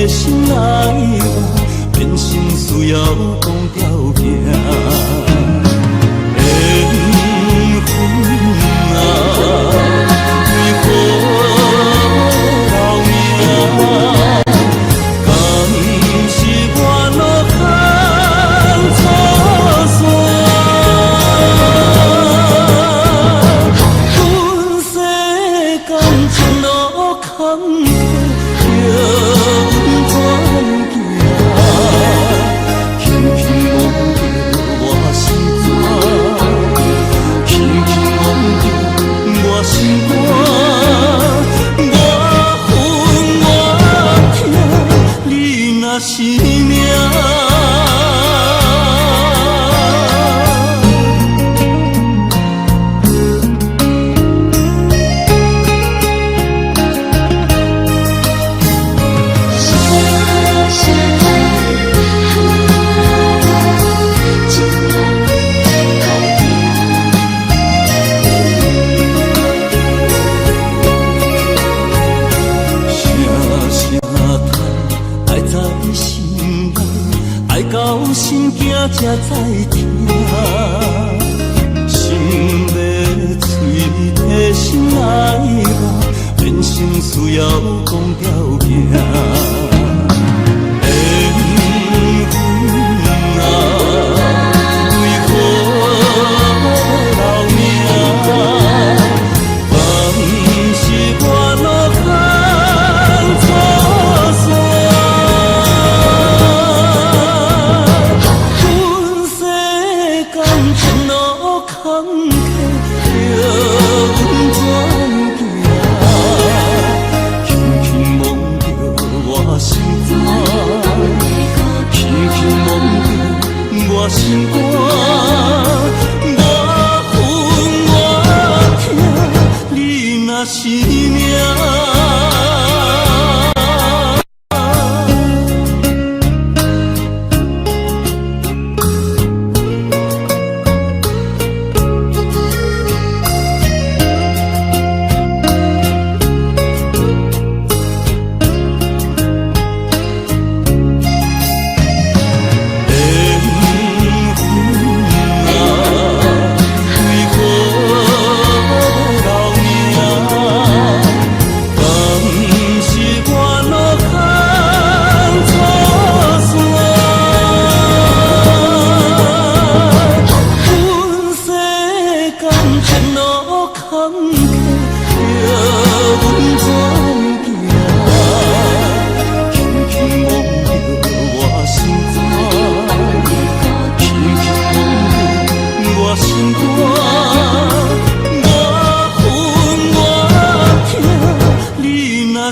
心来话，变成需要讲条件。缘分啊，为何留名？敢是我路空错算？阮世间前路坎坷。是命。心惊才知听，心要嘴提心来话，变成需要讲条件。我心肝，我恨我痛，你若是命。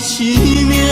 是命。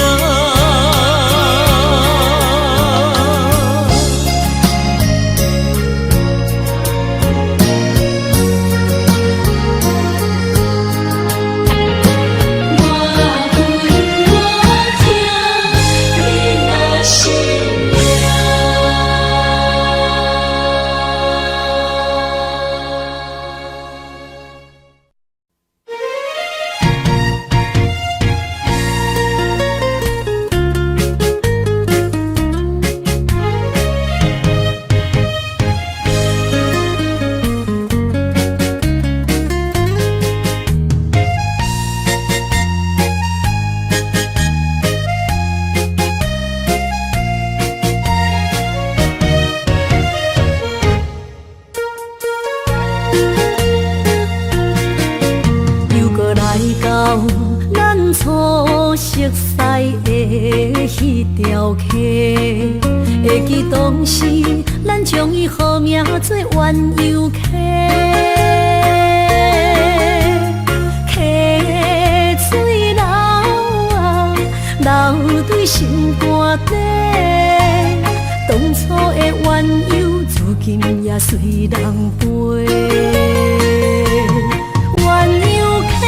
彼条溪，会记当时咱将伊号名做鸳鸯溪。溪水流啊，流对心肝底。当初的鸳鸯，如今也随人飞。鸳鸯溪。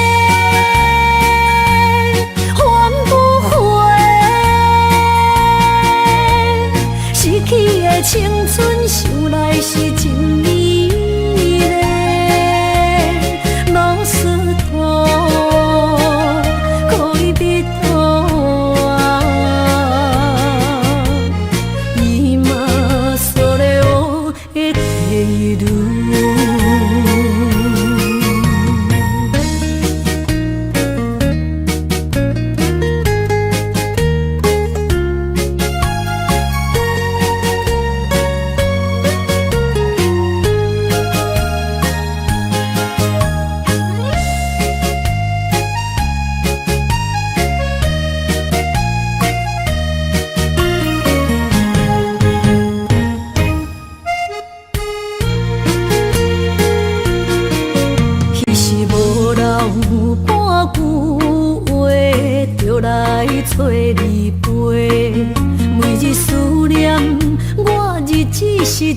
青春想来是真美丽，老师徒可以比图啊，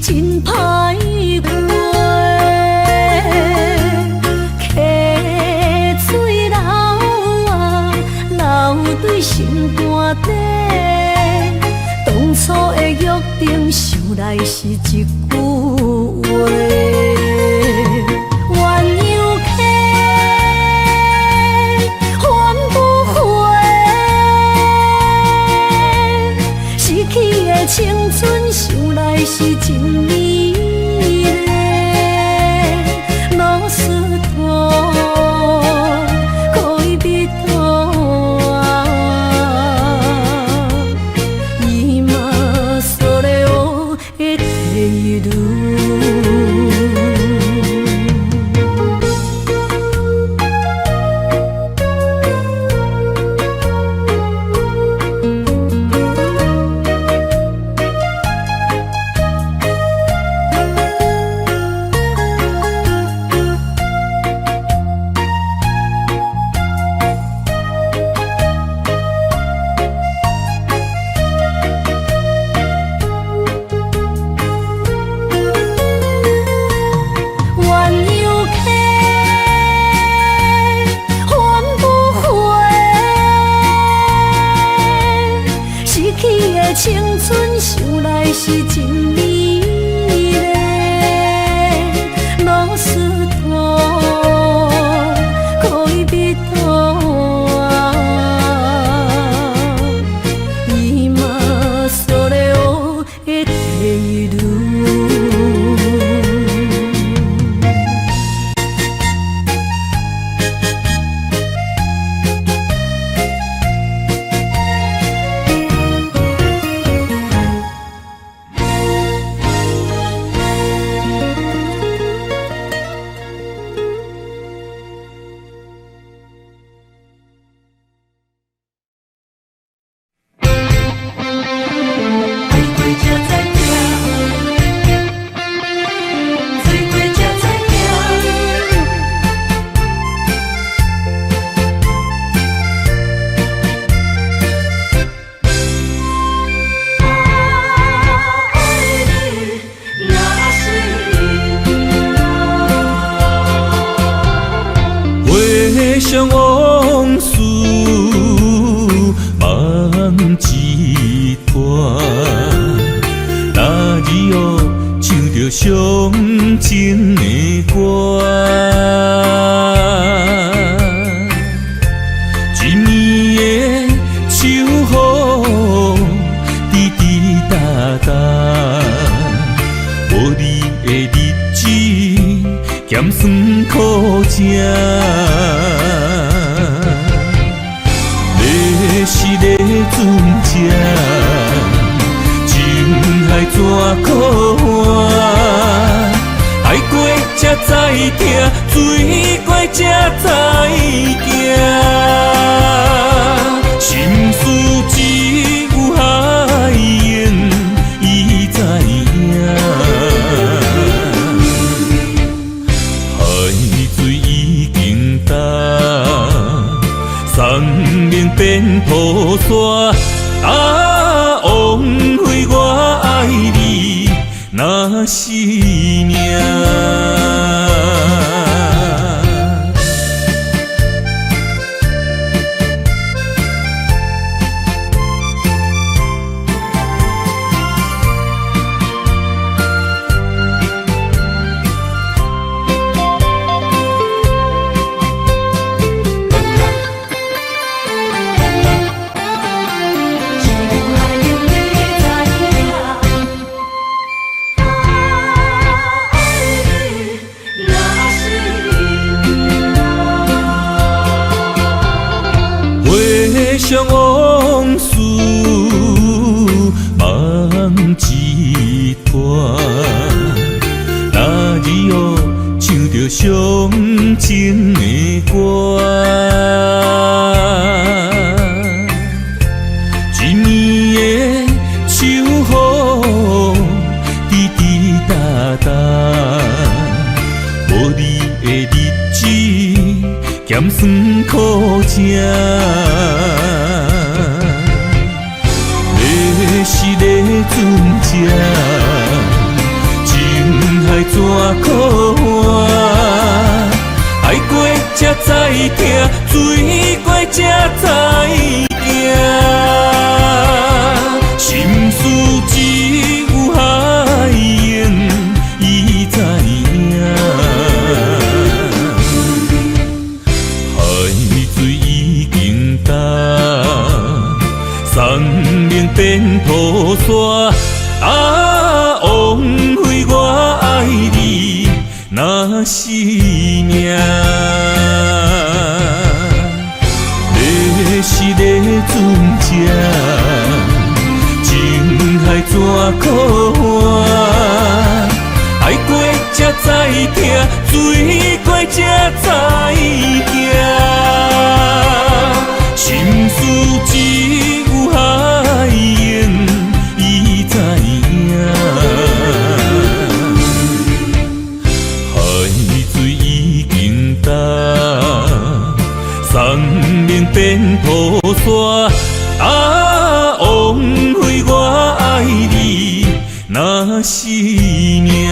真歹过。溪水流啊，流对心肝底。当初的约定，想来是一句话。鸳鸯溪，换不回。失去的青春，想来是真美丽。老师徒，可以别途啊，今それを得ている。青春想来是真美丽，老师徒，可以别途啊，今それを得ている。回想往事，梦一段。那日哦，唱着伤情的歌，一暝的秋雨，滴滴答答，无你的日子，咸酸苦涩。是咧船只，情海怎可换？爱过才知疼，水过才知行。心事只有海燕伊知影，海水已经干。送命变雨伞，啊，枉费我爱你那是命。回想往事，梦一段。那日哦，唱着伤情的歌，一暝的秋雨，滴滴答答，无你的日子，咸酸苦涩。是咧船只，海怎可换？爱过才知疼，水过才知行。心事只有海燕伊知影。海水已经干，山明变土沙。啊，枉费我爱你那是命。要是咧船只，情海怎可换？爱过才知疼，水过才知行。心事只有海燕伊知影。海水已经干，山明变土沙。啊，枉费我爱你那是命。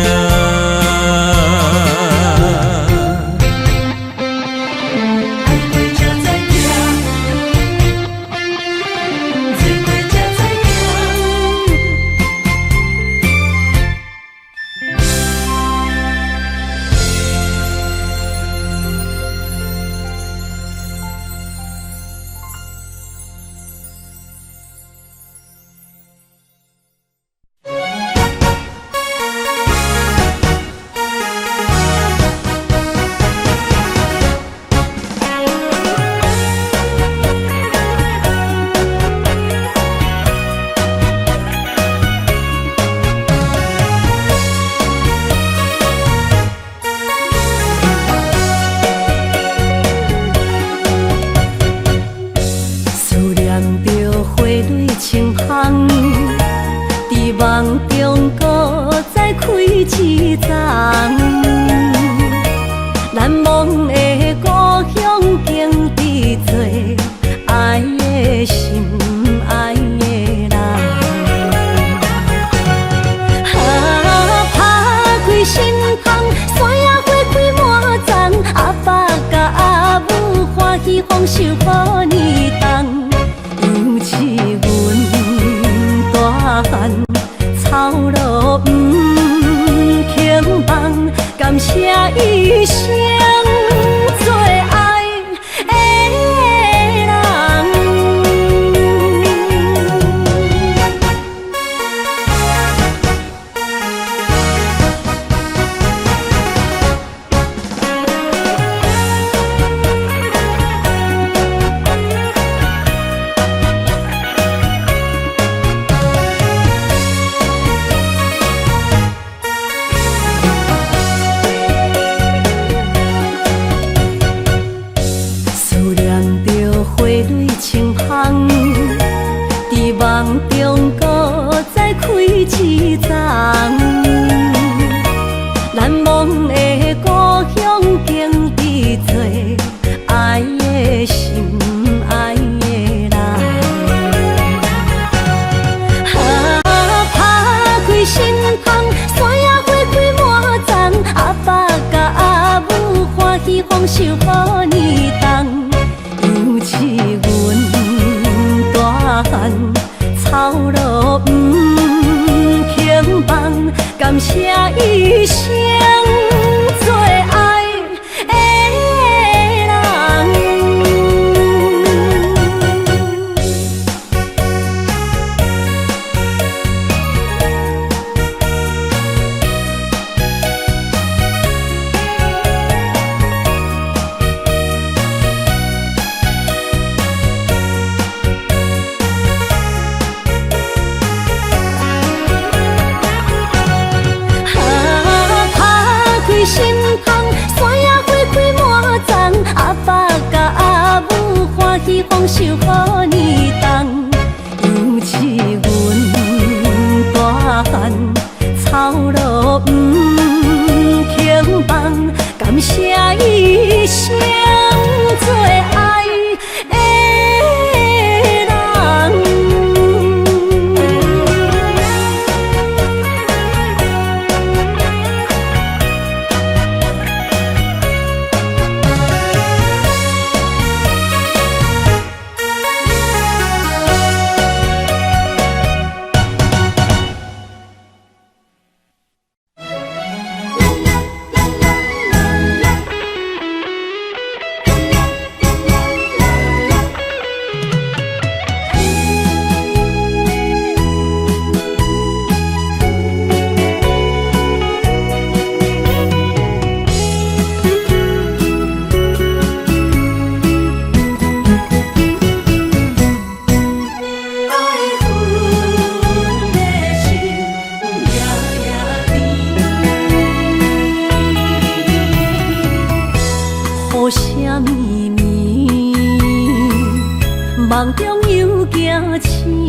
梦中又惊醒，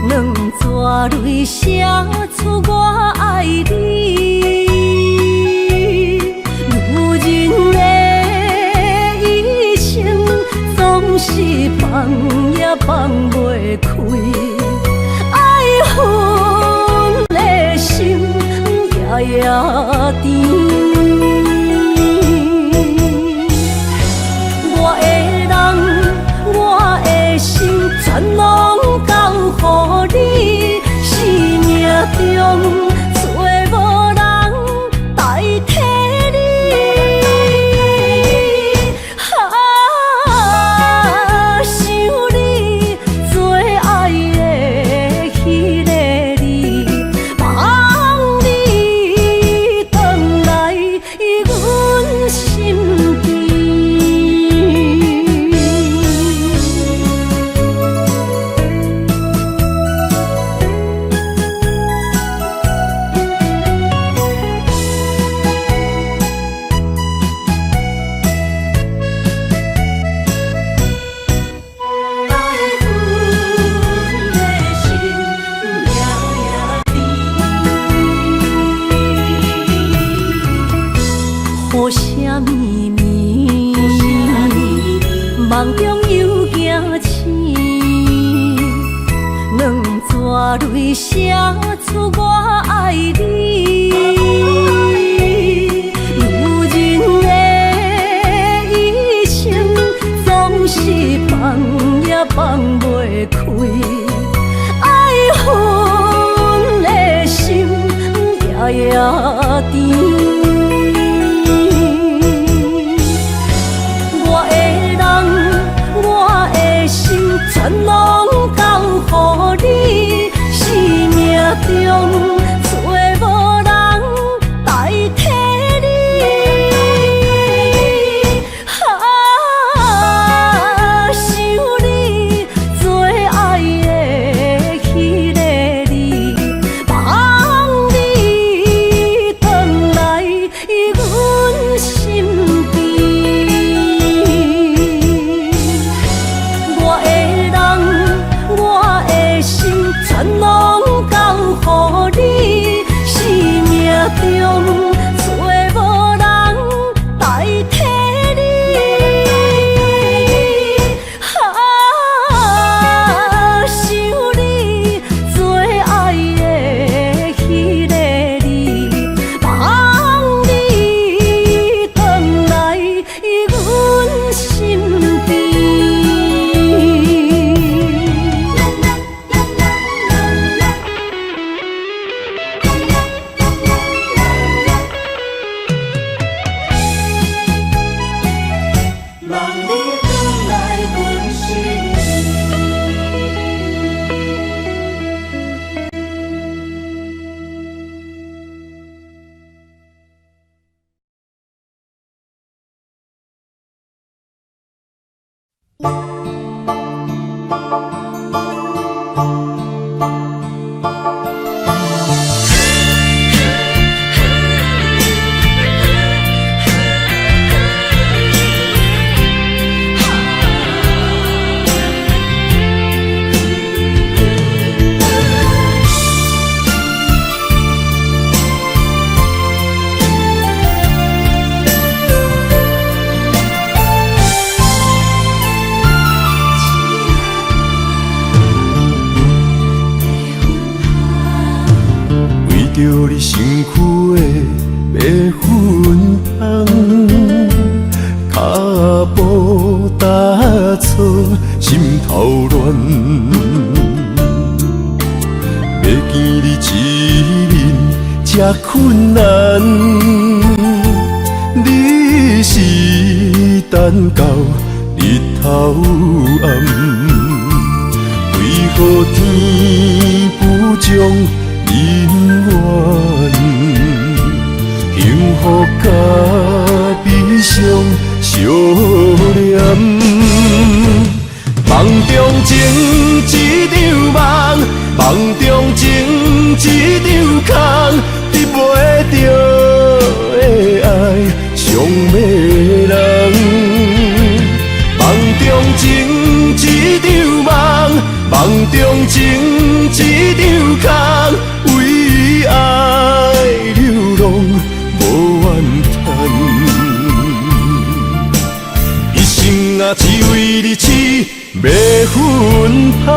两撮泪写出我爱你。如今的一生，总是放也放袂开，爱恨的心夜夜甜。全拢交予你，生命中找无人代替你。想你做爱的迄个你，望你回来阮心间。雨声绵绵，梦中又惊醒，两撮泪写出我爱你。如今的一生，总是放也放袂开，爱恨的心夜夜甜。全拢交予你，生命中找无人代替你。想你做爱的迄个你，望你回来阮心间。全拢交予你，生命中找无人代替你。想你做爱的迄个你，望你回来阮心间。着你身躯的白粉红，脚步踏错，心头乱。要见你一面这困难，你是等到日头暗，为何天不将？因缘，幸福甲悲伤相连。梦中情一场梦，梦中情一场空，得袂着的爱上迷人。梦中情。中情一场空，为爱流浪无怨叹。一生啊，只为你痴，袂分芳。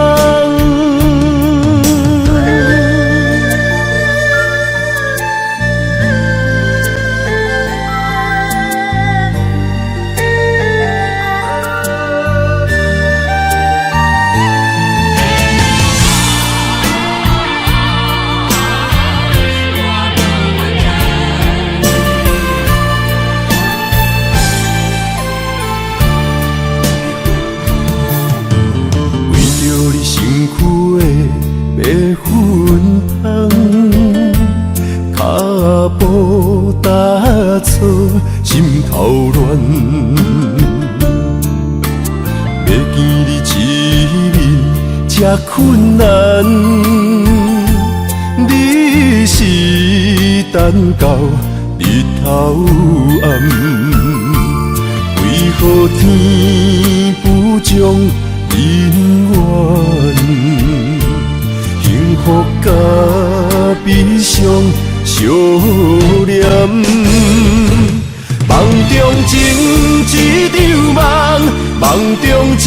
白粉香，脚步踏错，心头乱。要见你一面这困难，你是等到日头暗，为何天不将人怨？幸福甲悲伤相连，梦中情一场梦，梦中情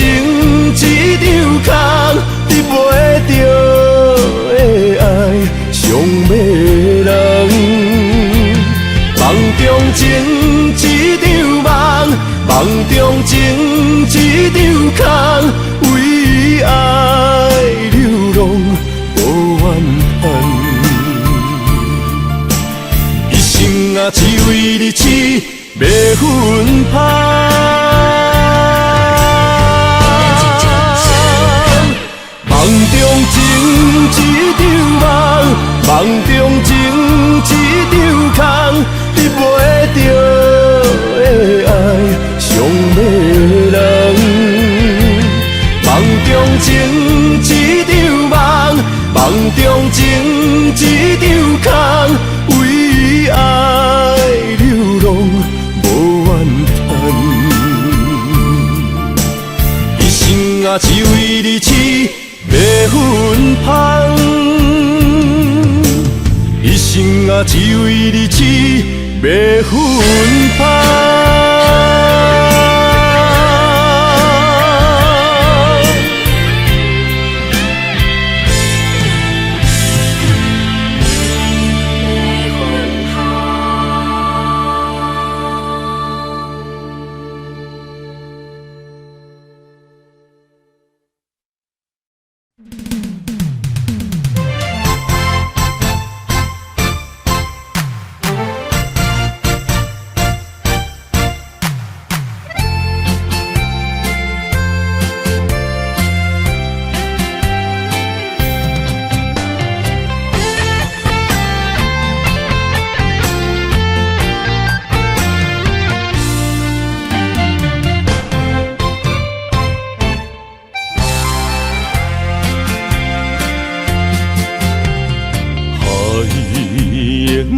一场空，得袂着的爱上迷人。梦中情一场梦，梦中情一场空，为爱流浪。无怨叹，一生啊只为你痴，袂分芳。梦中情一场梦，梦中情一场空，得袂着的爱上迷人。梦中情一场梦。梦中情一场空，为爱流浪无怨叹。一生啊只为你痴，袂分芳。一生啊只为你痴，袂分芳。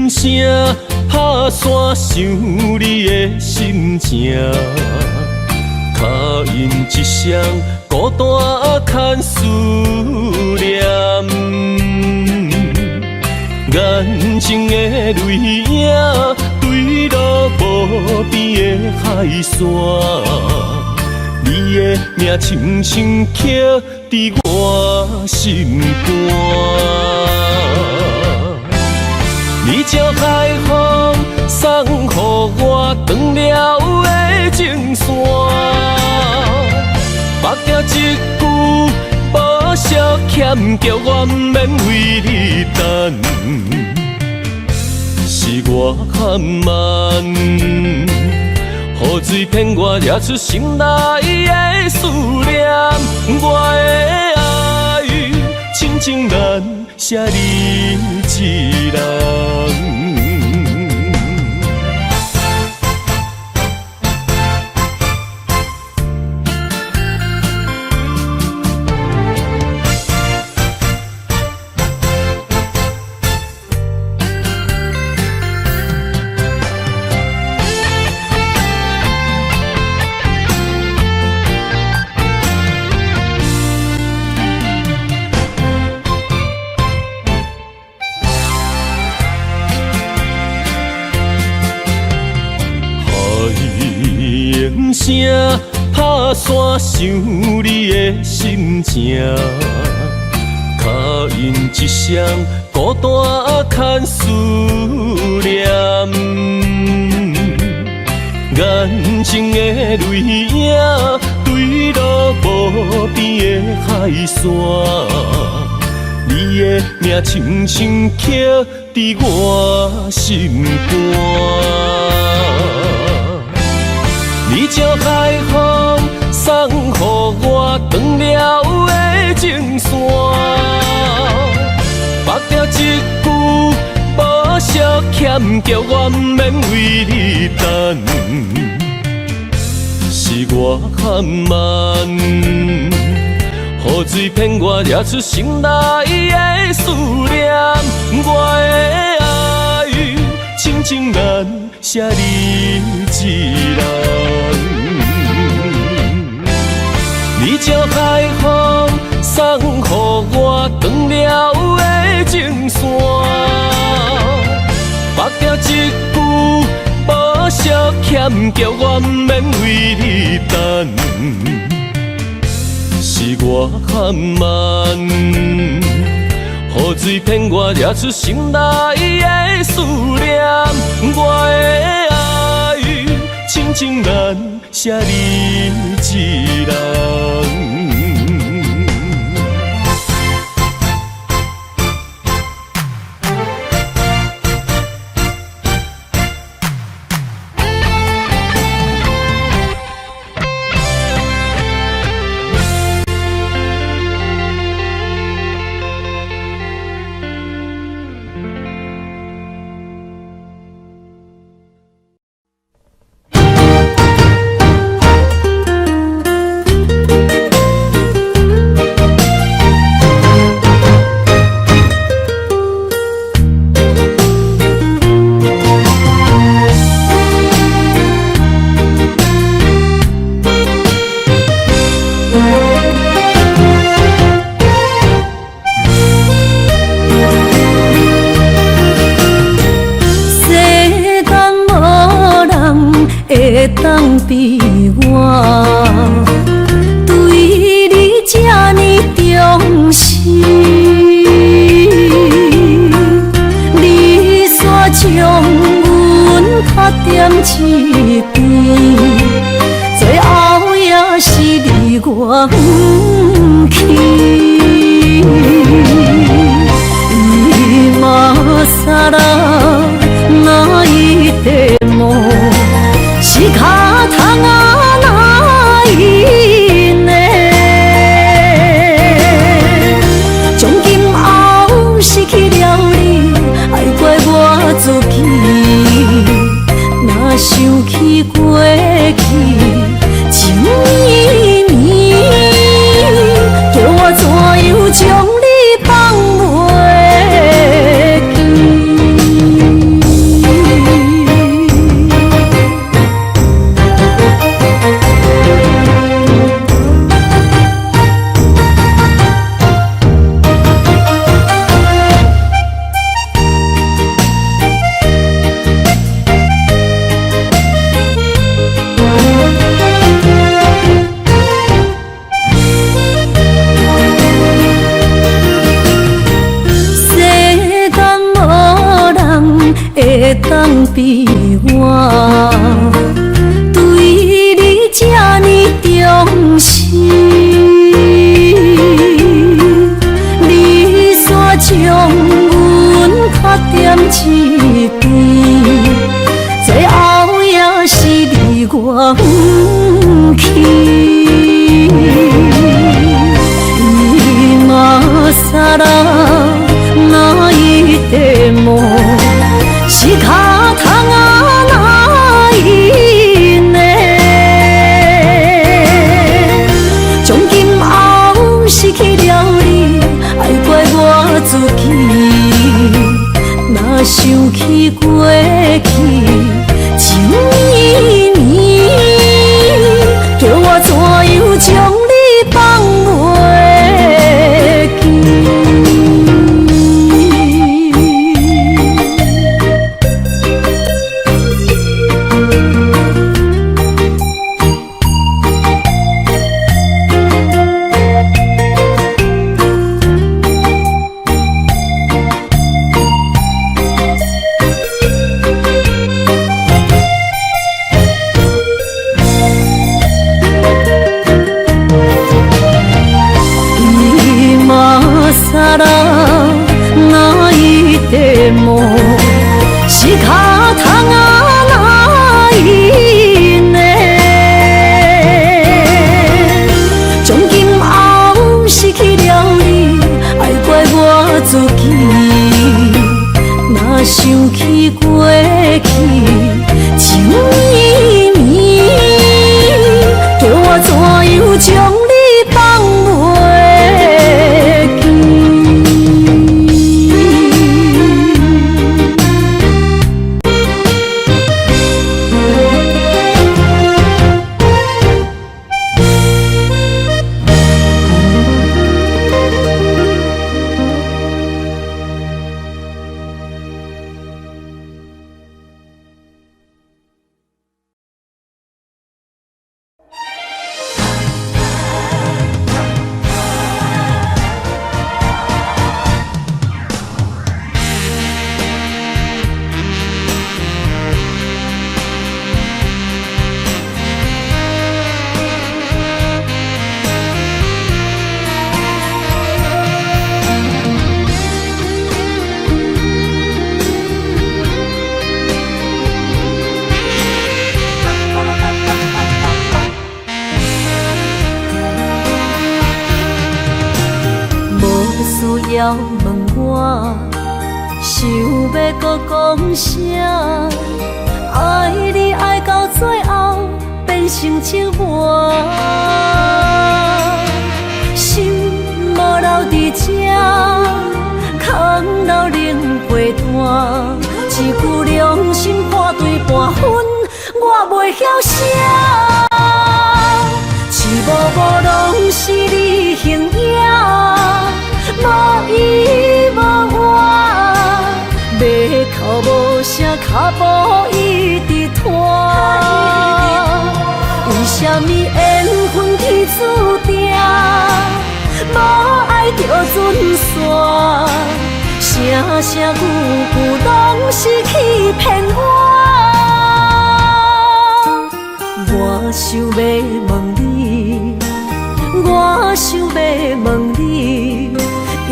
声拍散想你的心情，脚印一双孤单牵思念，眼睛的泪影对落无边的海线，你的名深深刻伫我心肝。你将海风送予我断了的情线，目镜一句保守欠，叫我不免为你等。是我含慢，雨水骗我惹出心内的思念。我的爱，深情难舍你一人。声打散想你的心情，脚印一双孤单牵思念，眼睛的泪影对落无边的海线，你的名深深刻伫我心肝。你朝海风送予我长了的情线，绑着一句无惜欠，叫我不免为你等。是我含慢，雨水骗我惹出心内的思念。我的爱，深情难舍你一人。你朝海风送予我长了的情线，绑着一句无惜欠，叫我不免为你等。是我含慢，雨水骗我惹出心内的思念。我的爱，深情难舍你一人。会当比我对你这呢重视，你煞将阮拍点一边，最后也是你我不去。伊嘛撒啦那一地梦。是脚痛啊，哪因呢？从今后失去了你，爱怪我自己。若想起过去情绵绵，叫我怎样将你放袂记？会当比我对你这呢重视，你煞将阮拍点一边，最后也是你我不去。伊嘛撒啦那一地梦。是脚痛啊，哪因呢？从今后失去了你，爱怪我自己。若想起过去情绵绵，叫我怎样？起过去，情绵绵，叫我怎样将你放袂要问我，想要搁讲啥？爱你爱到最后变成寂寞，心无留伫这，空留冷陪伴。一句良心破对半分，我袂晓写。一幕幕拢是你形影。无依无我，要哭无声，脚步一直拖。为什么缘分天注定，无爱就准线？声声句句拢是欺骗我。我想要问你，我想要问你。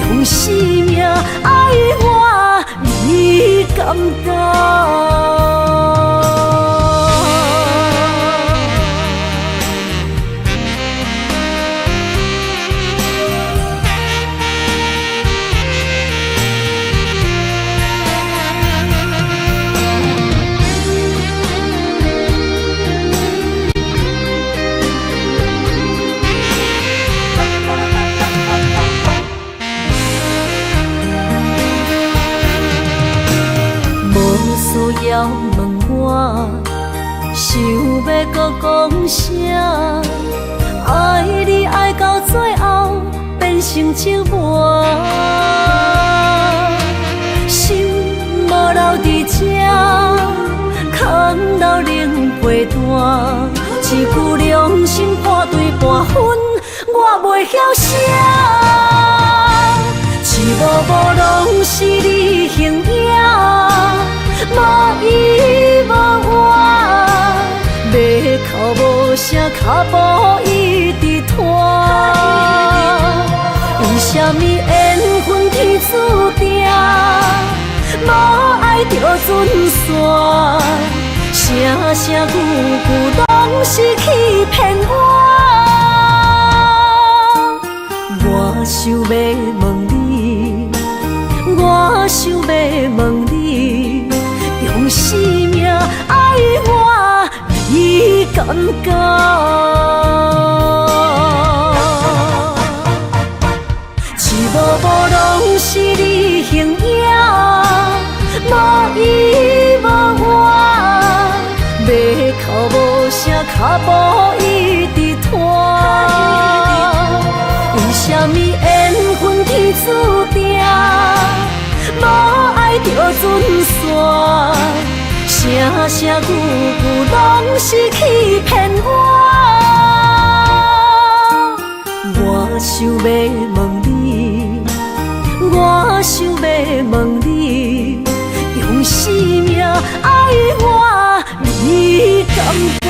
用生命爱我，你敢当？要问我，想要搁讲啥？爱你爱到最后变成寂寞，心无留伫这，空留冷陪伴。一句良心破对半分，我袂晓写。一幕幕拢是你形影。无依无我，要哭无声，脚步一直拖。为什么缘分天注定，无爱就准线？声声句句拢是欺骗我。我想要问你，我想要问你。用生命爱我，你敢讲？一幕幕拢是你形影，无依无我，要哭无声，脚步一直拖。为什么缘分天注定，无爱就准线？声声句句拢是欺骗我。我想要问你，我想要问你，用生命爱我，你敢讲？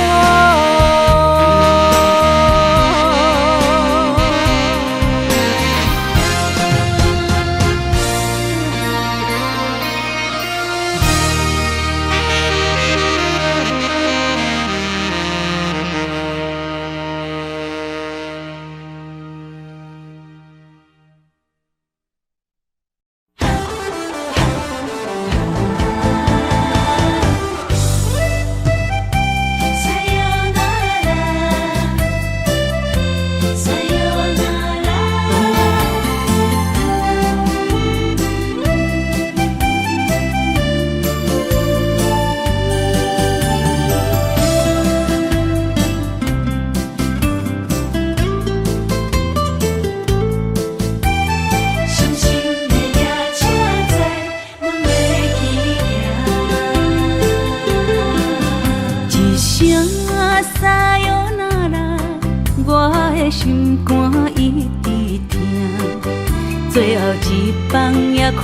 放也开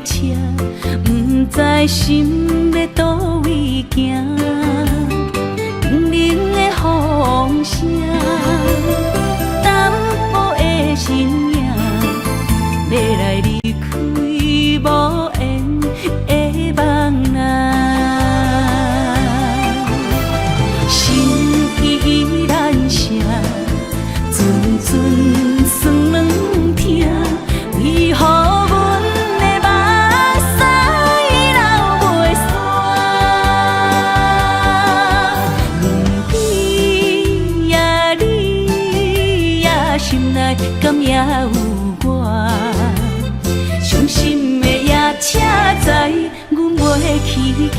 车，不知心要倒位行。冷冷的风声，淡薄的身影，要来离开无缘的梦啊。心依然舍，阵阵酸软痛，为何阮的目屎流袂煞？问你呀，你呀，心内敢也有我？伤心的夜车载，阮袂去行。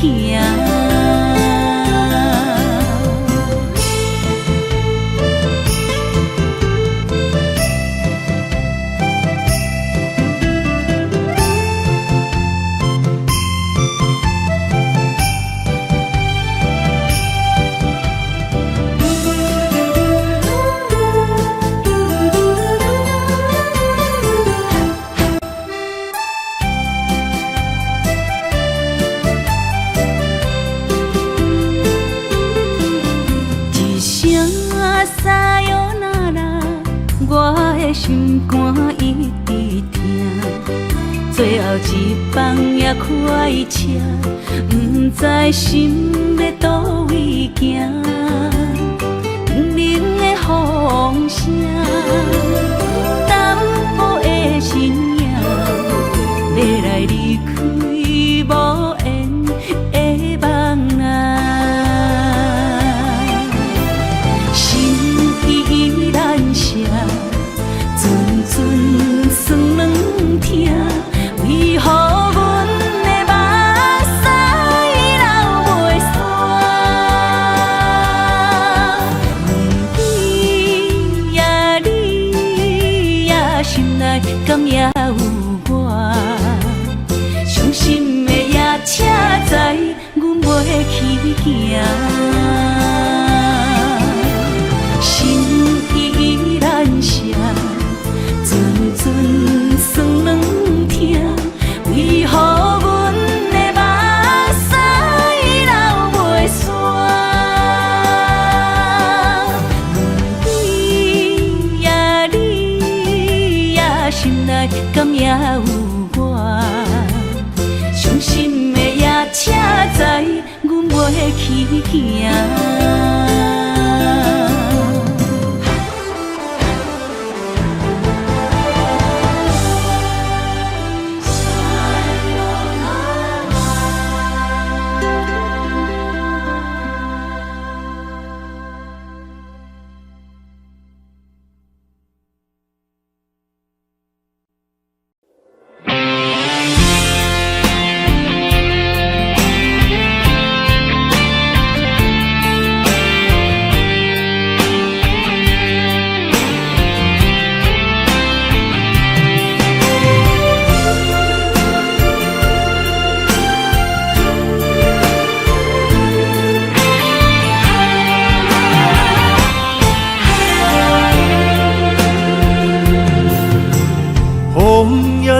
心肝一直疼，最后一放也开车，不知心要倒位行。冷冷的风声，淡薄的身影，要来离开无缘的梦啊。心依然舍。阵阵酸软痛，为何阮的目屎流袂煞？问你呀，你呀，心内敢也有我？伤心的夜车载，阮袂去行。心依然舍。阵阵酸软痛，为何阮的目屎流袂煞？问你呀，你呀，心内敢也有我？伤心的夜车载，阮袂去行。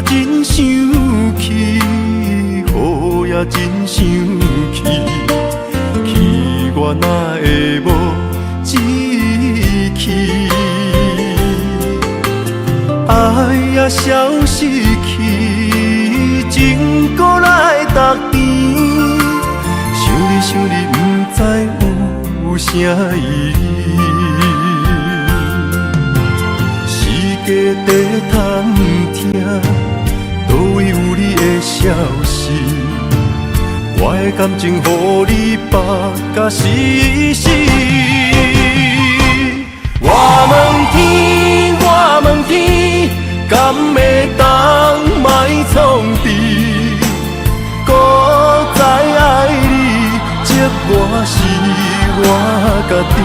真生气，雨也真生气，气我哪会无志气？爱也消失去，情搁来逐甜。想你，不知有啥意义。世界在探听。倒位有你的消息？我的感情，予你绑甲死死。我问天，我问天，敢会当莫创治？搁再爱你，这我是我家己。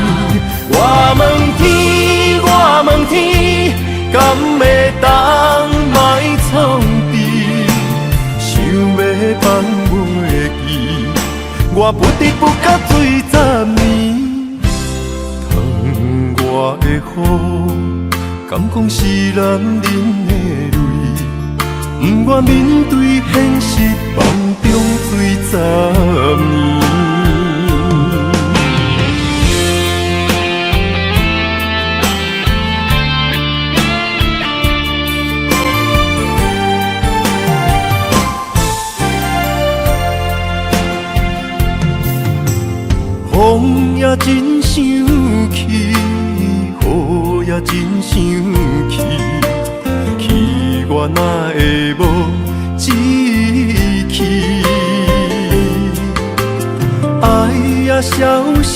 我问天，我问天，敢会当莫创治？想要放袂记，我不得不甲水10年。窗外的雨，敢讲是男人的泪？不愿面对现实，梦中醉10年。风也真生气，雨也真生气，气我哪会无志气？爱也消失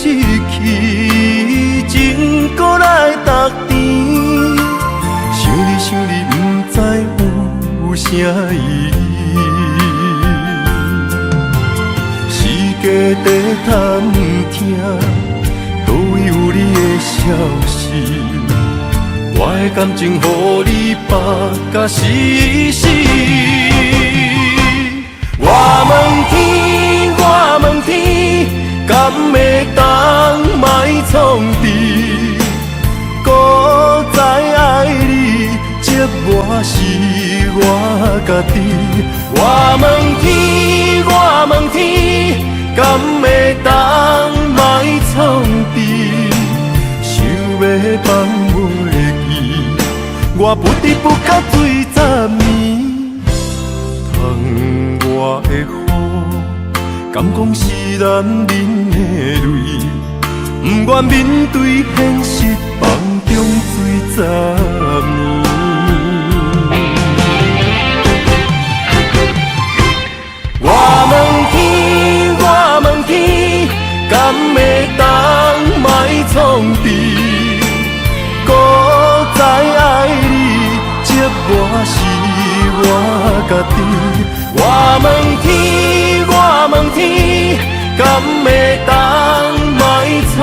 去，情搁来逐甜。想你，不知有啥意义。家底探听，倒位有你的消息？我的感情，予你绑甲死死。我问天，敢会当莫创治？搁再爱你，折磨是我家己。我问天。敢会当莫创治？想要放袂记，我不得不甲醉10年。窗外的雨，敢讲是男人的泪？不愿面对现实，梦中醉10年。我问天，敢会当莫创治？搁再爱你，折磨是我家己。我问天，敢会当莫创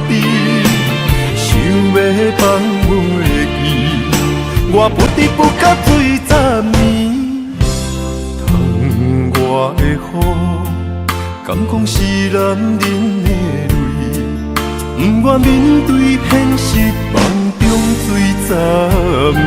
治？想要放袂记，我不得不甲醉10年。窗外的雨，敢讲是男人的泪？不愿面对现实，梦中醉10年。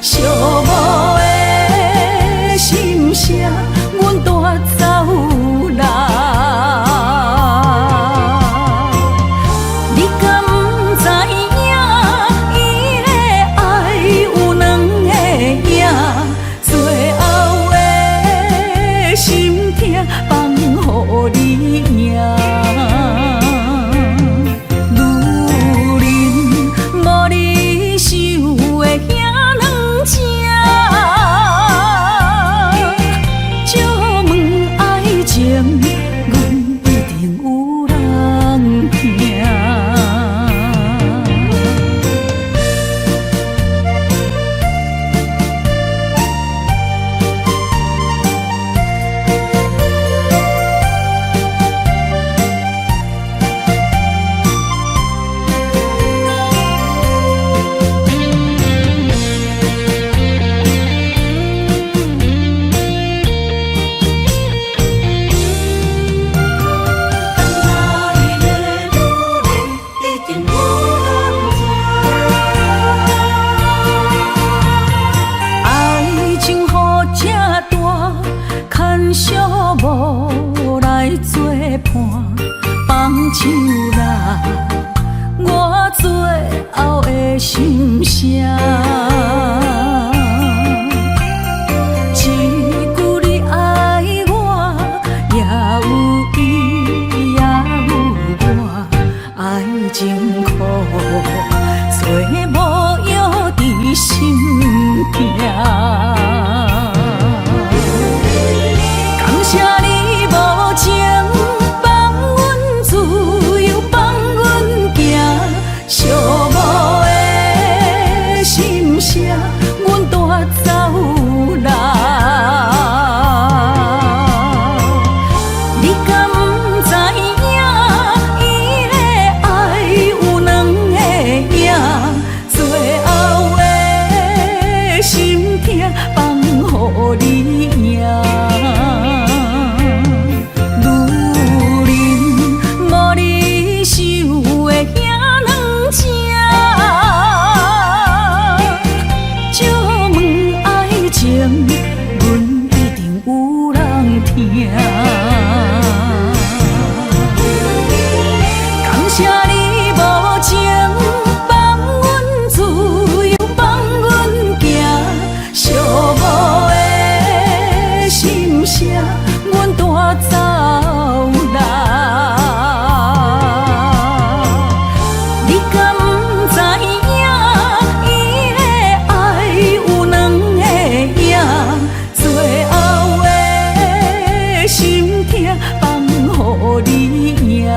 寂寞的心声，阮。我最后的心声。一句你爱我，也有伊，也有我，爱情苦，做无药伫心痛。感谢你无情放阮自由，放阮行，寂寞的心声，阮带走人。你敢不知影，伊的爱有两个影，最后的心痛放予你赢。感谢你无情放阮自由，放阮行，寂寞的心声，阮带走人。你敢不知影，伊的爱有两个影，最后的心痛放予你赢。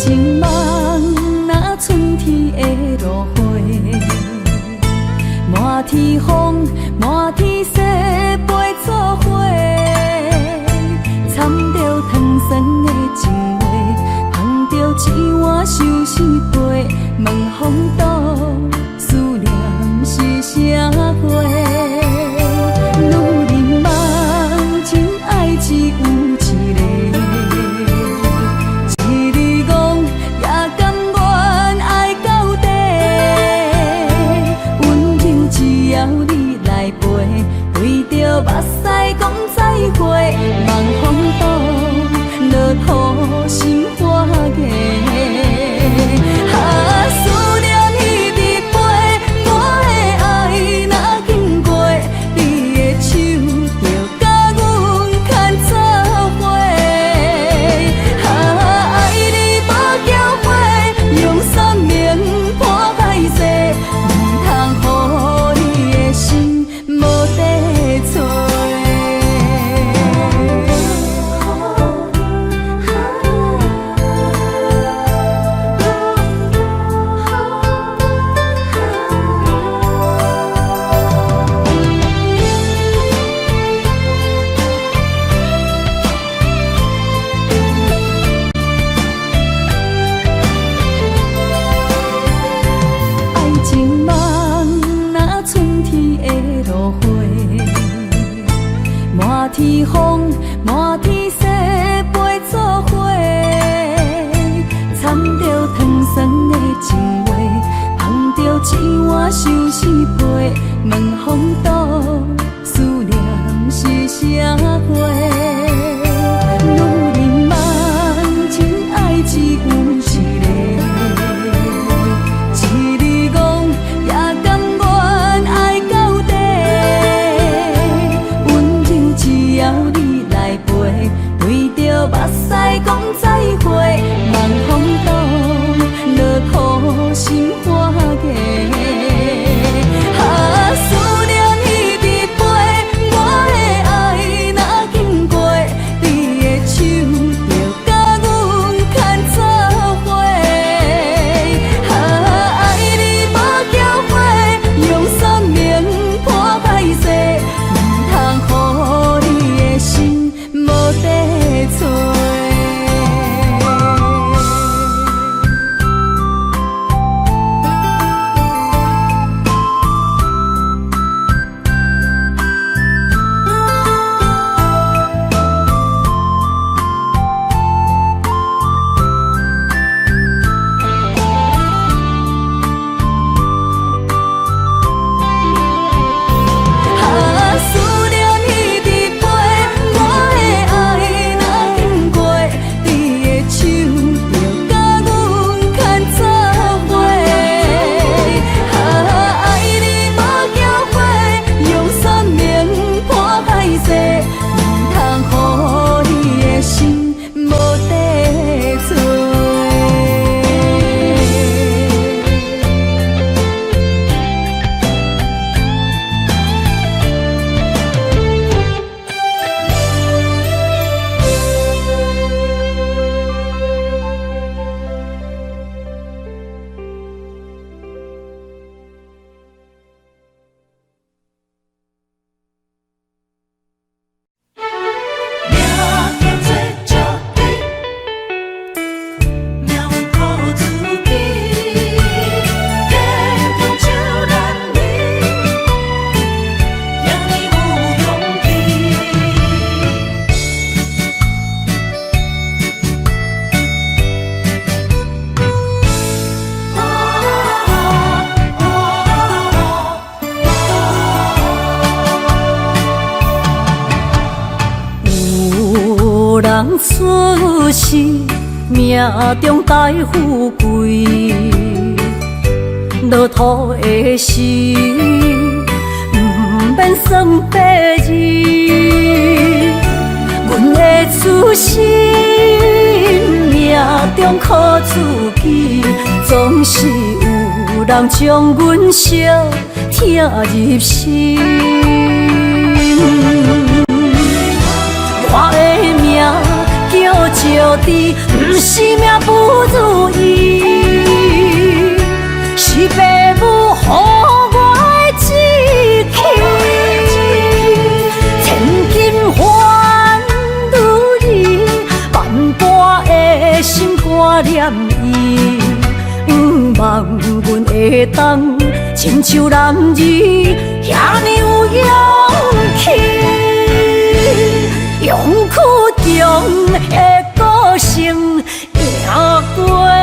情梦若春天的落花，满天风，满天雪，陪作伙，掺着糖酸的情话，捧着一碗相思杯，问风度，思念是啥货？女人梦，真爱只有一个。目屎讲再会，望风度，落雨心花芽。思念彼直飞，我的爱若经过，你的手就甲阮牵做伙。爱你无缴费，用生命破歹势，唔通予你的心无地找。满天风，满天雪，陪作伙，掺着糖酸的情话，捧着一碗相思杯，问风度，思念是啥货？女人梦，真爱只有一个，一字讲也甘愿爱到底。只要你来陪，对着目屎讲再会，望风度，落雨心花芽。思念彼直飞，我的爱若经过，你的手就甲阮牵做伙。爱你无缴费，用生命破歹势，唔通予你心无地找。人出世，命中带富贵，落土的时，不免算白字。阮的出身，命中苦自己，总是有人将阮惜听入心。我的命叫招致，不是命不如意，是父母予我的志气。千金换如意，万般的心挂念伊。望阮会当亲像男儿遐尼有勇气，勇去强的个性赢过泪。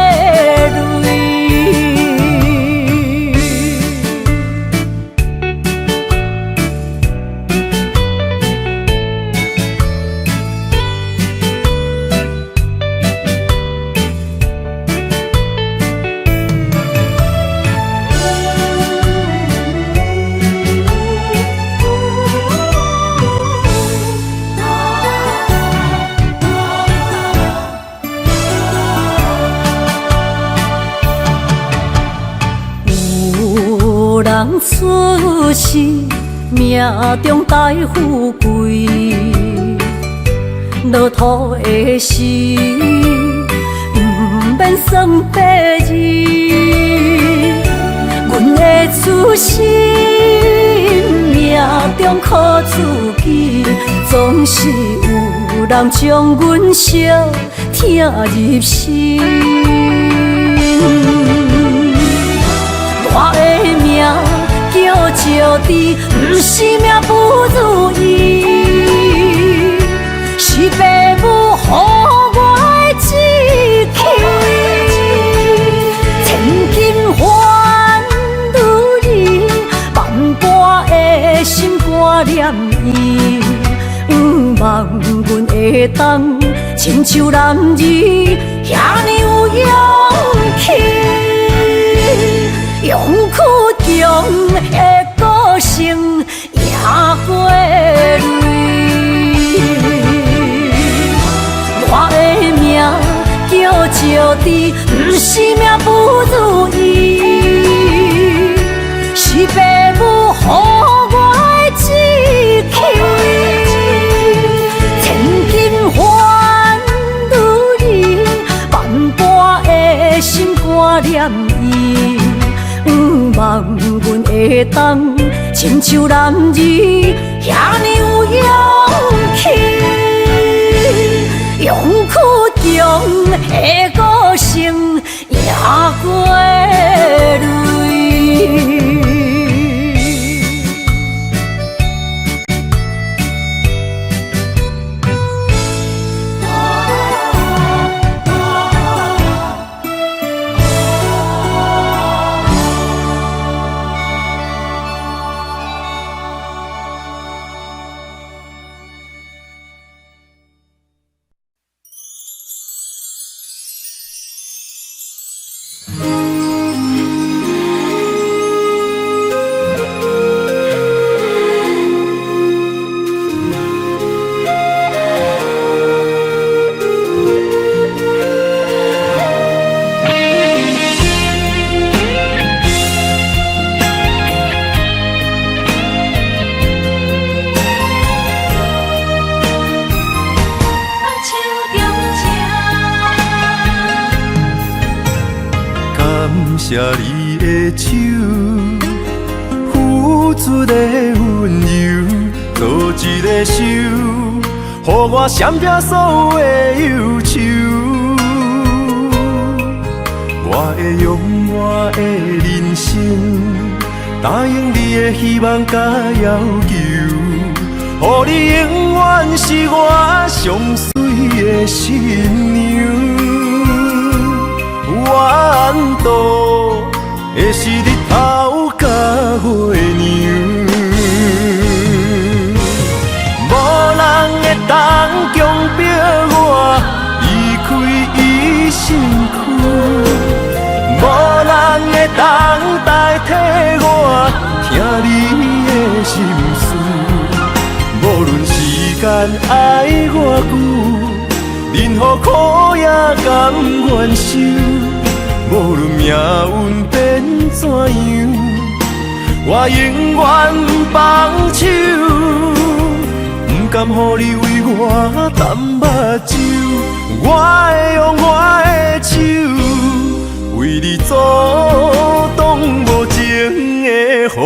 人出世，命中带富贵，落土的时，不免算白字。阮的出身，命中靠自己，总是有人将阮惜听入心。我的命叫招致，不是命不如意，是父母予我的志气。千金换如意，万般的心挂念伊。望阮会当亲像男儿遐尼有勇气。勇去强的个性赢过泪。我的命叫招致，不是命不如意，是父母予我的志气。千金换如意，万般的心挂念伊。望阮会当亲像男儿遐尼有勇气，勇去强的个性赢过泪。谢你的手，付出的温柔，做一个手，予我闪避所有的忧愁。我会用我的人生，答应你的希望甲要求，予你永远是我上水的新娘。缘途会是日头甲月亮，无人会当强迫我离开伊身躯，无人会当代替我听你的心事。无论时间爱偌久，任何苦也甘愿受。无论命运变怎样，我永远不放手，不甘予你为我澹目睭。我会用我的手，为你阻挡无情的风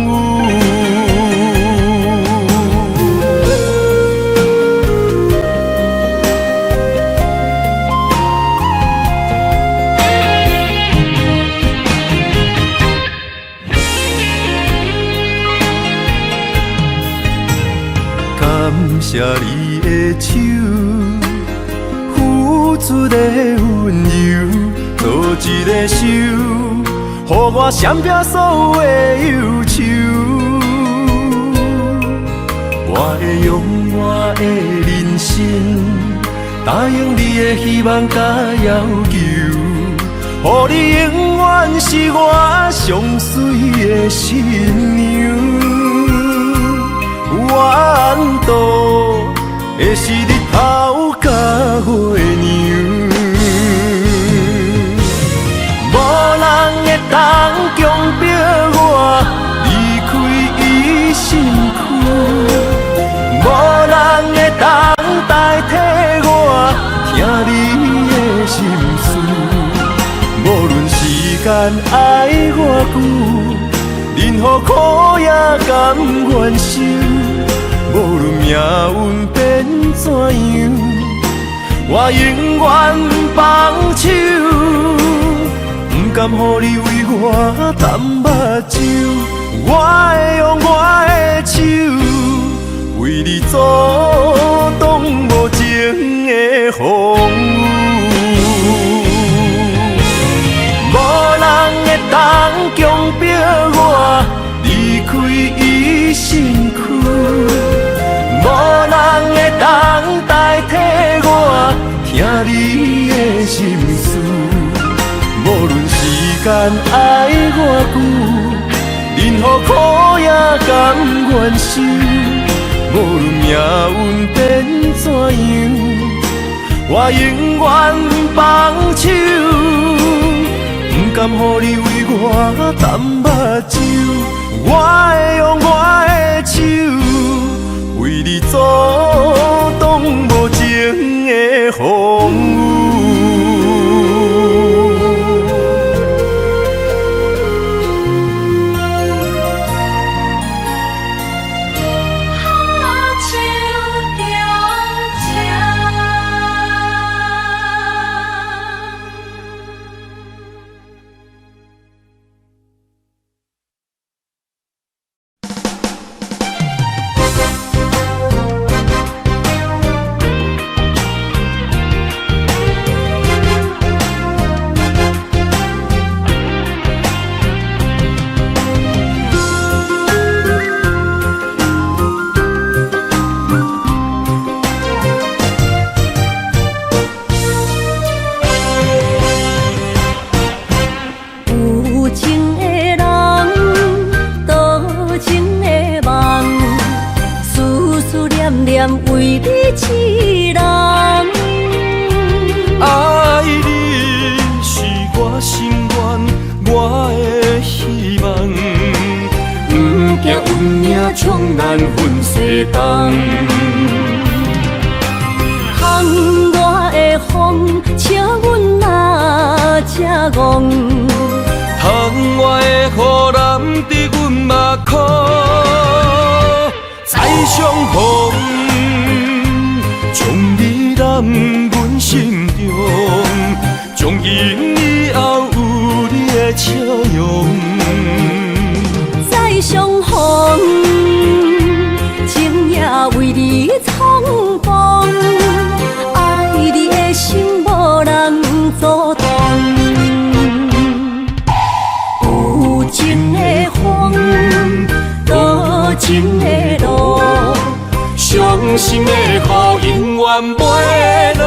雨。感谢你的手，付出的温柔，做一个手，予我闪避所有的忧愁。我会用我的人生，答应你的希望甲要求，予你永远是我上水的新娘。缘途会是日头甲月亮，无人会当强迫我离开伊身躯，无人会当代替我听你的心事。无论时间爱偌久，任何苦也甘愿受。无论命运变怎样，我永远放手，不甘予你为我淡目睭。我会用我的手，为你阻挡无情的风雨。无人会当强迫我离开伊身躯。无人会当代替我听你的心事，无论时间爱偌久，任何苦也甘愿受。无论命运变怎样，我永远放手，不甘予你为我淡目睭。我会用我的手，为你阻挡无情的风雨。为你痴人，爱你是我心愿，我的希望。不惊运命冲咱分世东，窗外的风请阮哪只戆？窗外的雨淋伫阮目眶，再相逢。将你揽阮心中，从今以后有你的笑容。再相逢，情也为你冲动，爱你的心无人阻挡。有情的风，多情的路。伤心的雨永远袂落。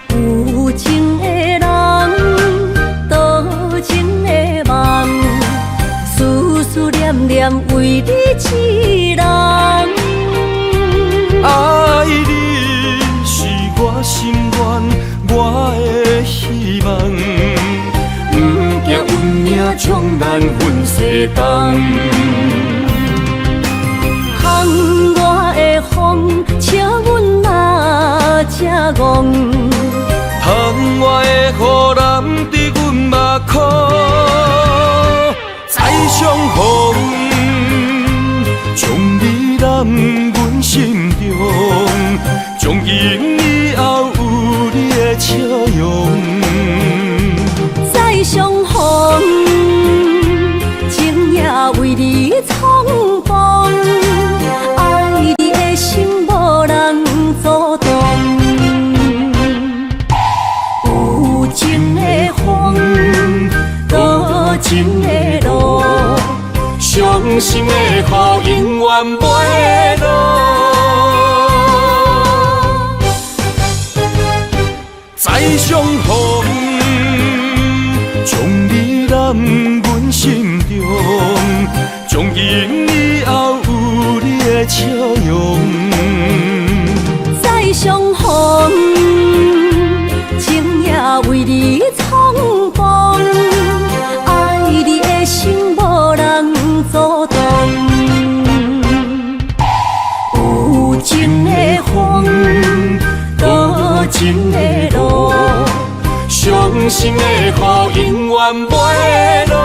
有情的人难分西东。窗外的风，笑阮嘛正戆。窗外的雨淋伫阮目眶，再相逢，将你揽阮心中，从今以后有你的笑容。再相逢，情也为你冲动，爱你的心无人阻挡。有情的风，多情的路，伤心的雨永远袂落。再相逢，将你揽阮心中，从今以后有你的笑容。再相逢，情也为你冲动，爱你的心无人阻挡。有情的风，多情的路，伤心的雨永远袂落。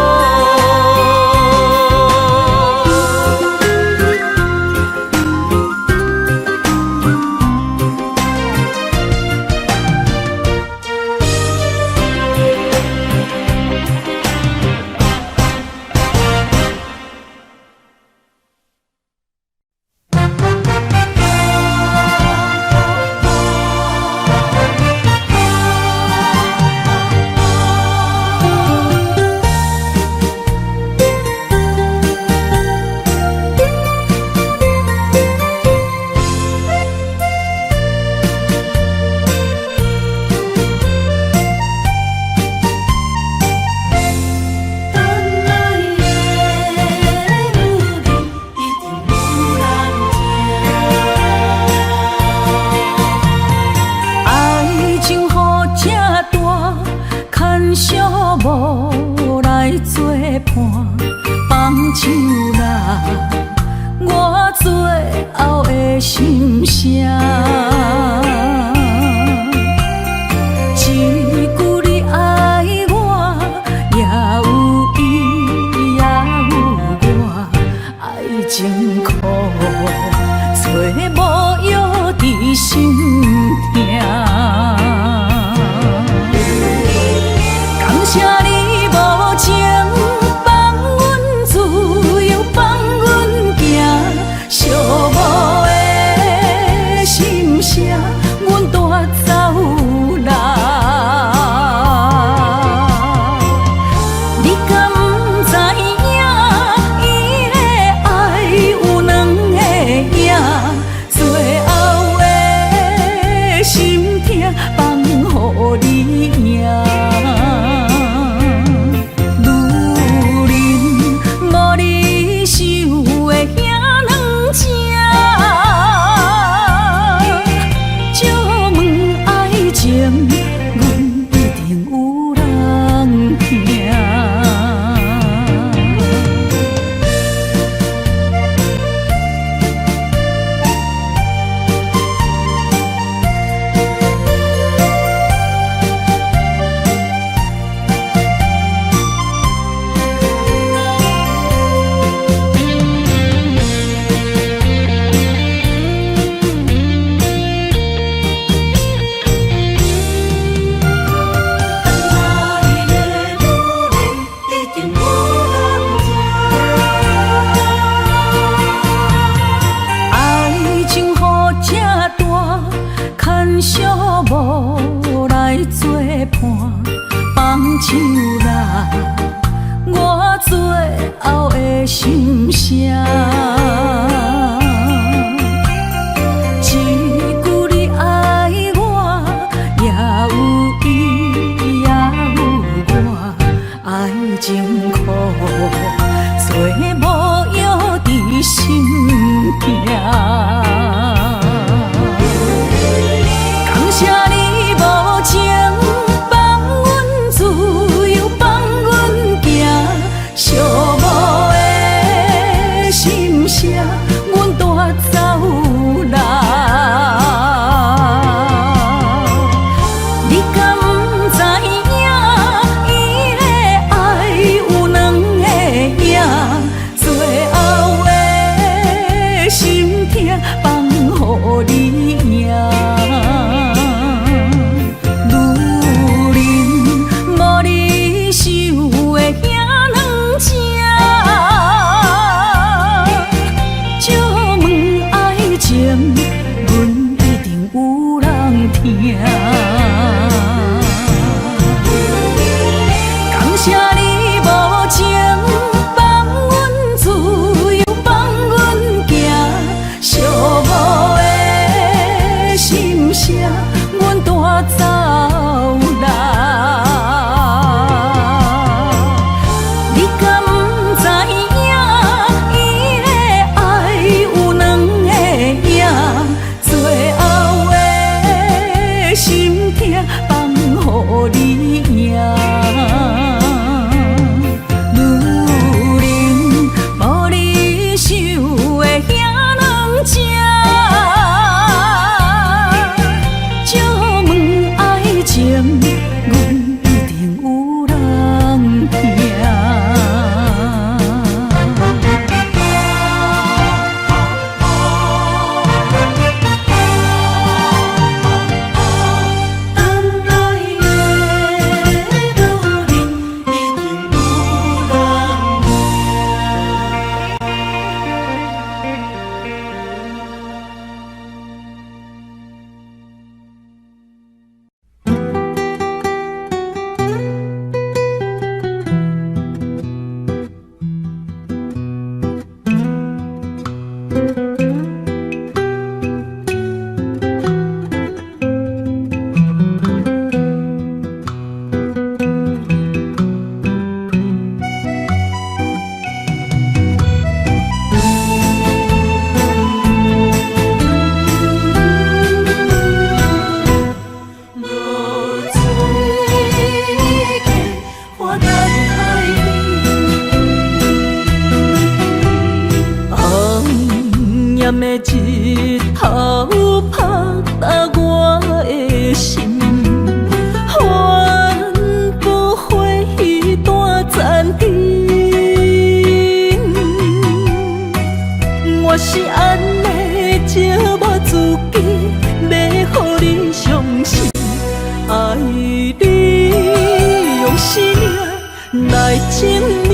来证明。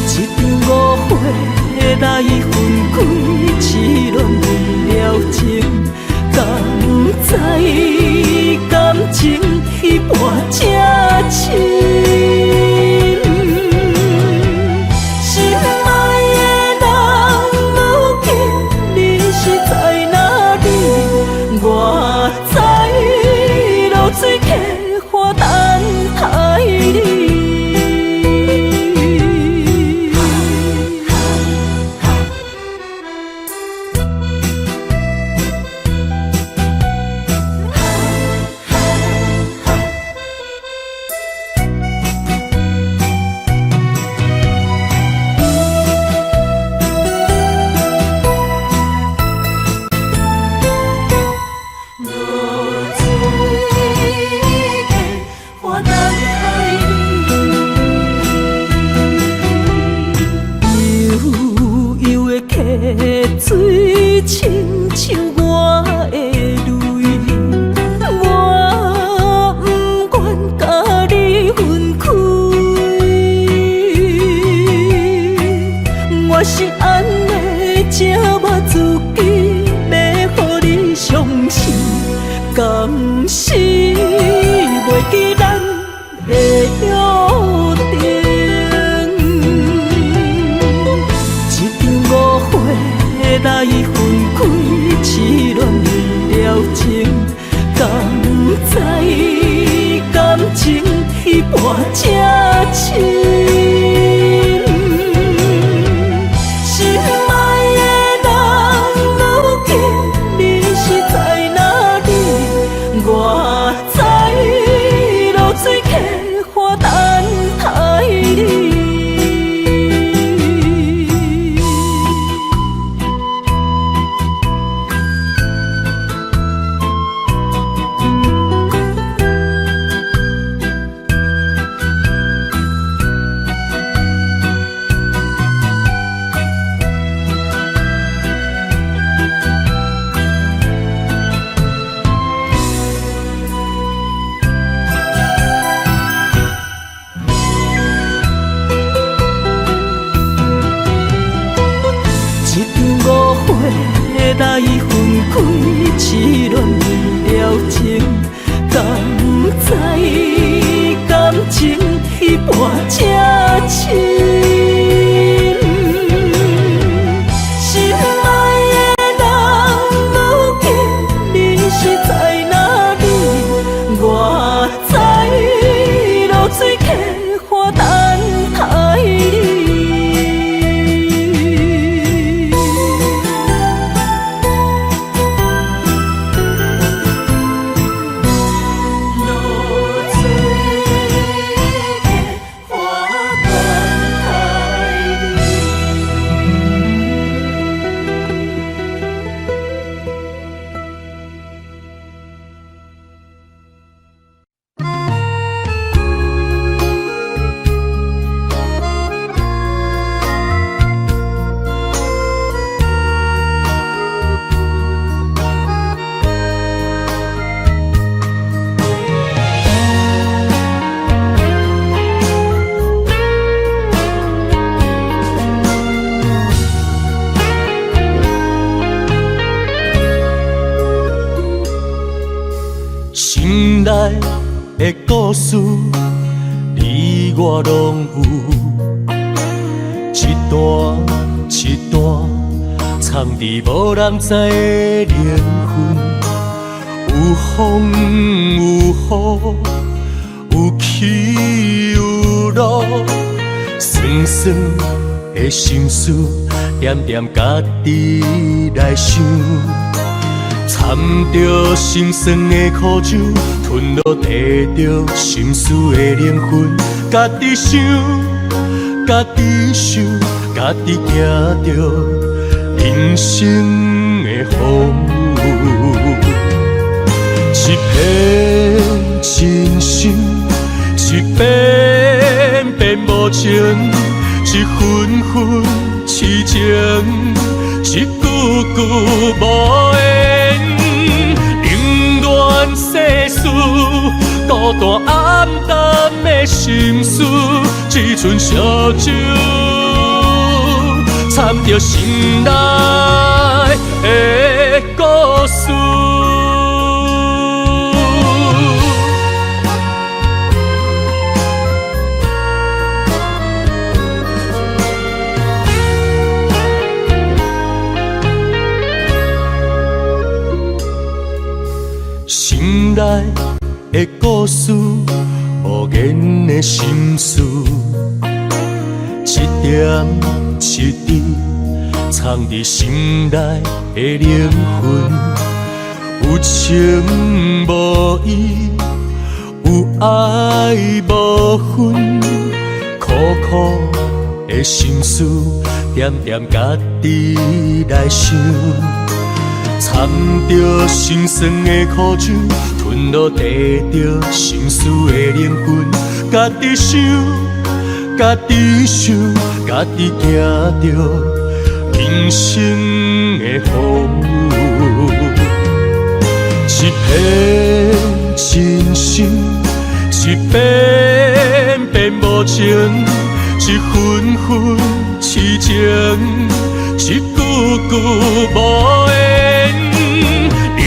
一场误会来分开，痴恋为了情，敢知感情一半才深。水客花等待你。水亲像我的泪，我不愿甲你分开。我是安尼这么自己，要予你相信，敢是袂记咱的约定。来分开，痴恋为了情，敢知感情一半才深。心爱的人，如今你是在哪里？我在流水客花等待你。来分开，痴恋为了情，敢知感情一半才深。心爱的人，如今你是在哪里？我在流水客花等待你。心内的故事，你我拢有，一段一段藏伫无人知的灵魂。有风有雨，有起有落，酸酸的心事，点点家己来想。掺着心酸的苦酒，吞落地着心事的灵魂。家己想，家己想，家己行着人生的风雨。一片真心，一片片无情，一份份痴情，一句句无言。宁愿世事，孤单暗淡的心事，只剩烧酒，掺着心内的故事。心内的故事，无言的心事，一点一滴藏伫心内的灵魂，有情无义，有爱无分，苦苦的心事，点点家己来想。掺着心酸的苦酒，吞落地着心事的灵魂，家己想，家己想，家己行着人生的风雨。一片真心，一片片无情，一份份痴情，一句句无言。冷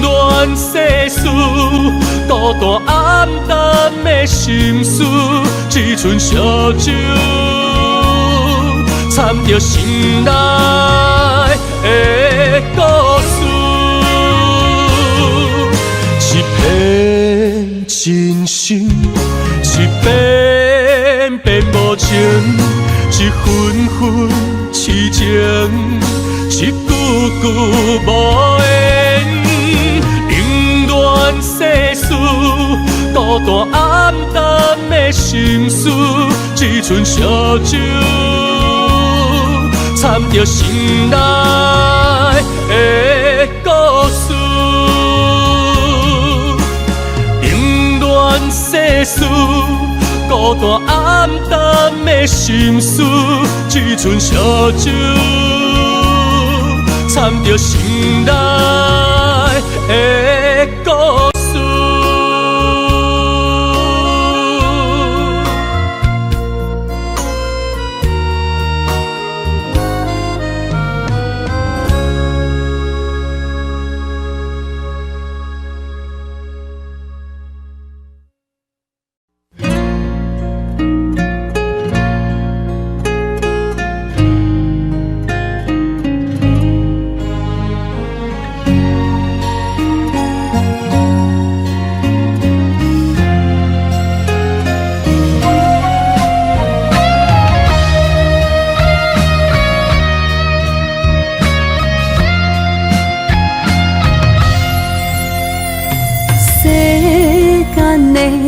暖世事，孤单暗淡的心事，只剩烧酒，掺着心内的故事。一片真心，一片片无情，一份份痴情，一句句无言。冷暖世事，孤单暗淡的心事，只剩烧酒，掺着心内的故事。冷暖世事，孤单暗淡的心事，只剩烧酒，掺着心内的故事。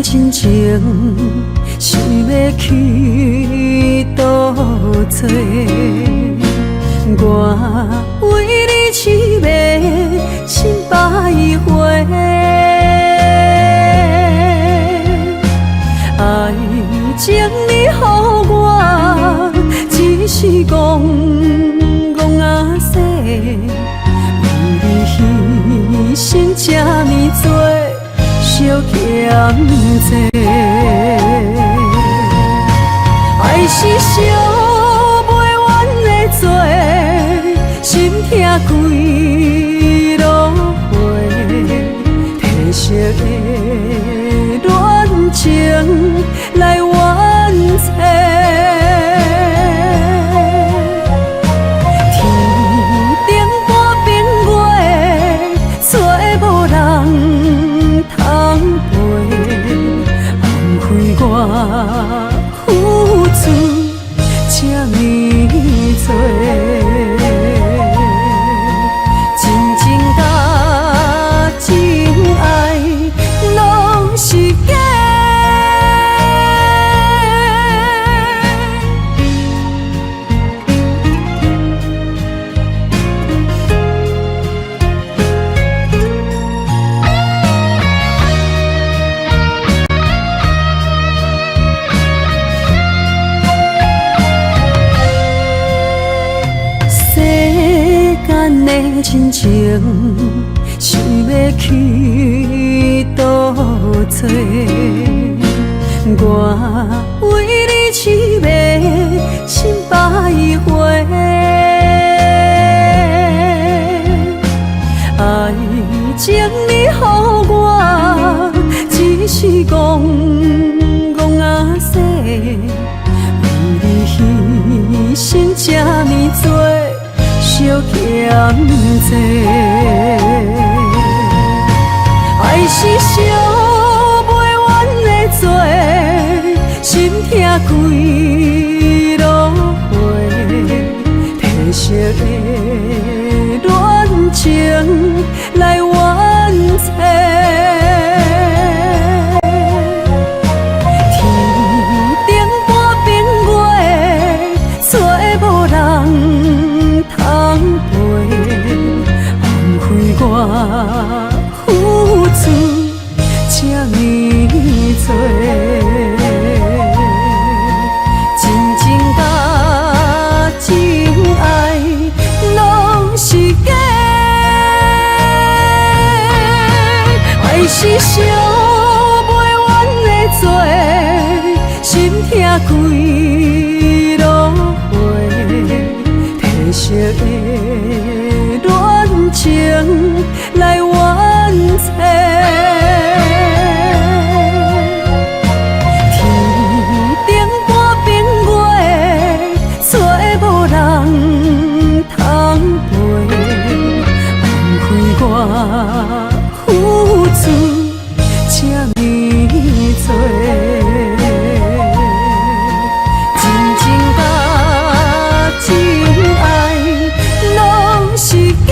亲情想要去倒找，我为你痴迷心百回，爱情你予我，只是戆戆仔细，为你牺牲这呢多。小欠债，爱是烧袂完的罪，心痛几落回，褪色的恋情来完结。付出这呢多，真情甲真爱拢是假。亲情想要去做，我为你痴迷心百回。爱情你予我，只是戆戆仔细，为你牺牲这呢多，惜欠债。爱是烧袂完的罪，心痛几落回，褪色的恋情来完成。天顶半边月，做无人通陪，枉费我付出这呢多，真情甲真爱拢是假，爱是烧袂完的罪，心痛几落回，褪色的恋情来完成。天顶半边月，做无人通陪，枉费我付出这呢多，真情甲真爱拢是假。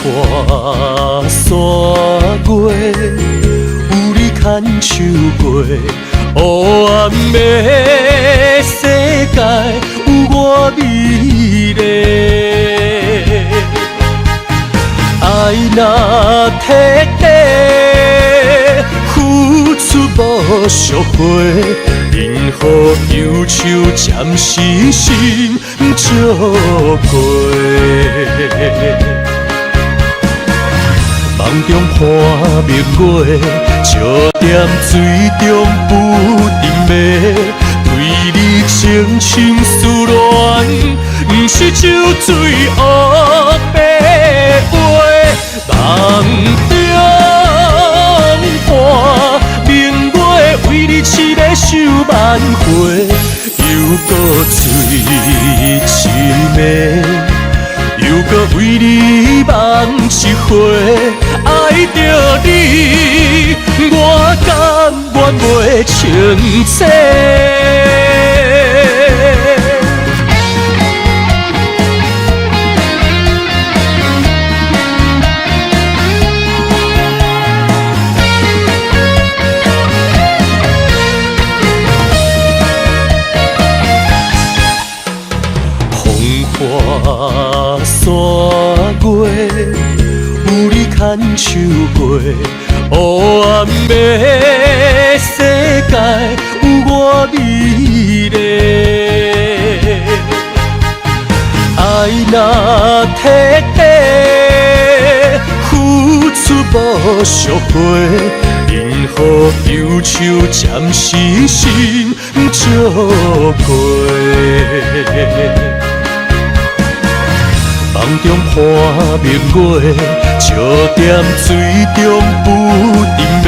花山月，有你牵手过，黑暗的世界有我美丽。爱若彻底，付出无赎回，任何忧愁暂时心照过。梦中看明月，笑踮水中不停迷，对你情深思恋，不是酒醉黑白话。梦中看明月，为你痴迷想万回，又搁醉痴迷。又搁为你梦一回，爱着你，我甘愿袂清醒。花山月，有你牵手过，黑暗的世界有我美丽。爱若彻底，付出无赎回，任何忧愁暂时心照过。梦中看明月，笑踮水中不停迷，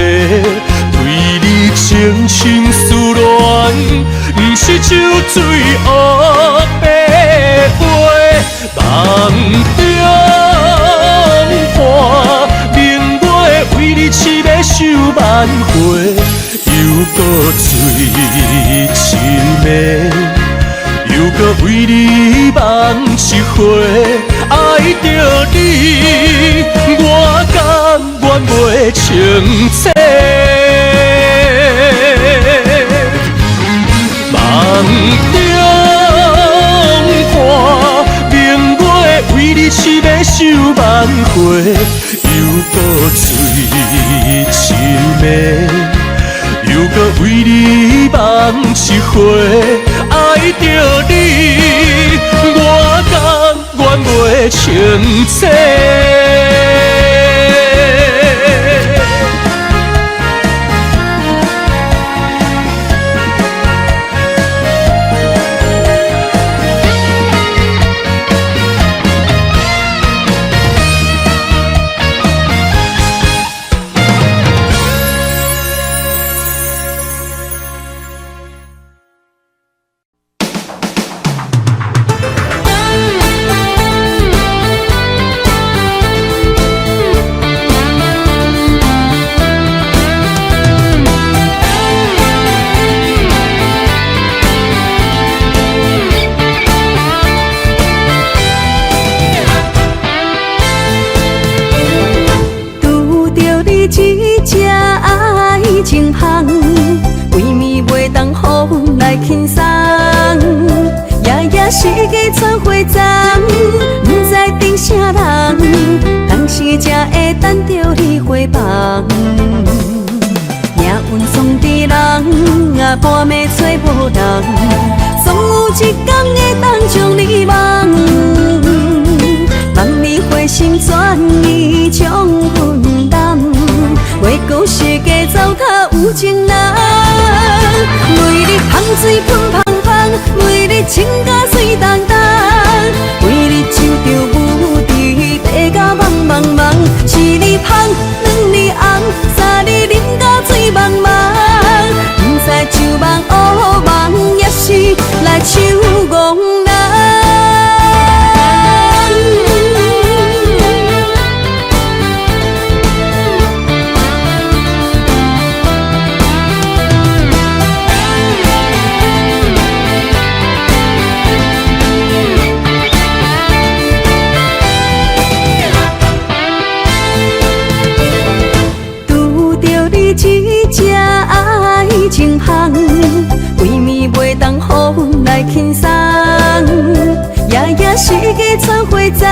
对你情深思恋，毋是酒醉乌白飞，梦中伴明月为你痴迷想万回，又搁醉痴迷。又搁为你梦一回，爱着你，我甘愿袂清醒。梦中看明月为你痴迷想万回，又搁醉痴迷。又搁为你梦一回，爱着你，我甘愿袂清醒。轻松，夜夜是个传花针，不知等啥人，当时才会等着你回房。命运送的人啊，半暝找无人，总有一天会当将你忘。望你回心转意将分担，袂讲世界糟蹋有情人。为你香水喷香香，为你情甲水重重，为你唱着舞池爬甲茫茫茫，一日香，两日红，三日啉甲醉茫茫，不知酒梦乌梦，也是来唱戆人。情香，为暝袂当予来轻松，夜夜是个传花针，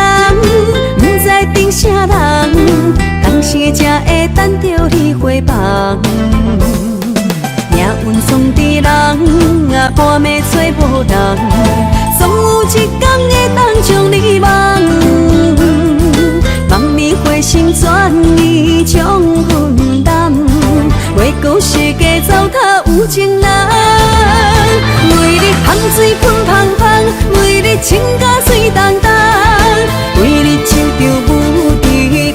不知等啥人，当时才会等着你回房。命运送的人啊，半暝找无人，总有一天会当将你忘。望你回心转意将分担，袂讲世界糟蹋有情人。为你香水喷香香，为你情甲水重重，为你唱着舞池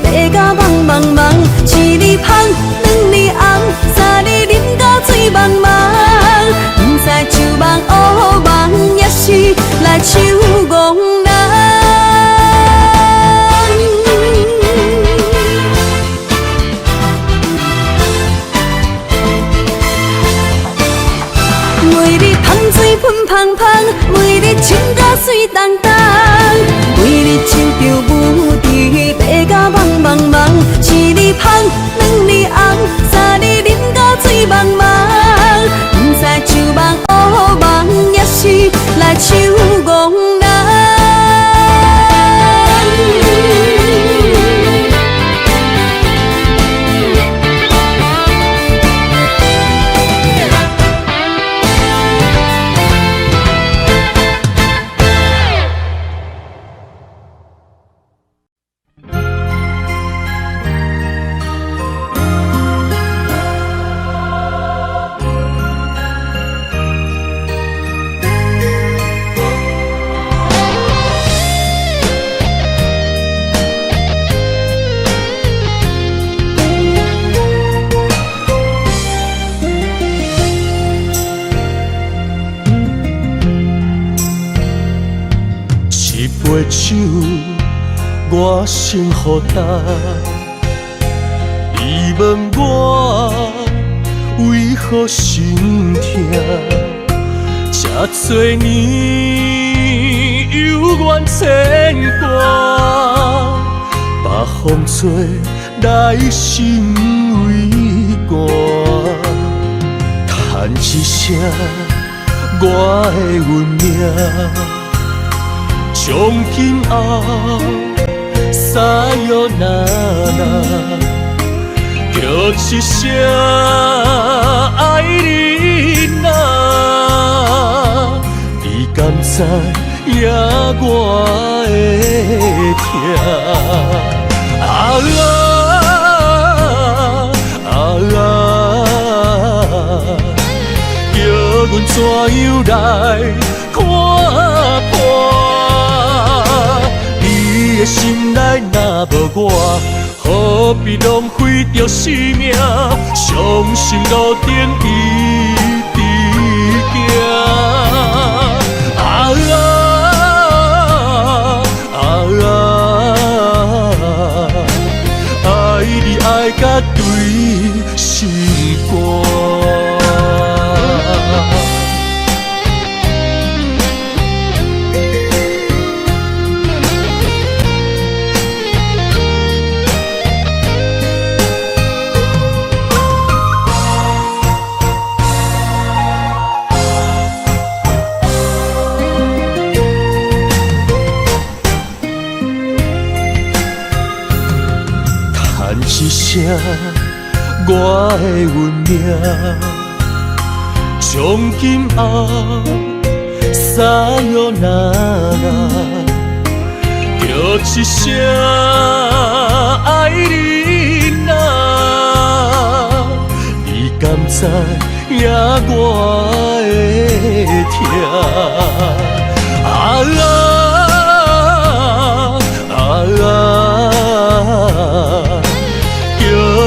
爬甲茫茫茫，一日香，两日红，三日啉甲醉茫茫，不知酒梦乌梦，也是来唱戆人。香香，为你情甲水重重，为你唱着舞池爬甲茫茫茫，一日香，两日红，三日啉甲醉茫茫，不知酒梦乌梦，也是来唱戆人。杯酒，我先予干。你问我为何心痛？这多年有缘牵挂，把风吹来心为寒。叹一声我的运命，从今后撒哟那那。叫一声爱你呐，你敢知影我的痛？叫阮怎样来看破？你的心内若无我，何必浪费着生命？伤心路顶一直行。爱你爱甲对心肝。一声我的运命，从今后撒哟那那，叫一声爱你呐，你敢知影我的痛？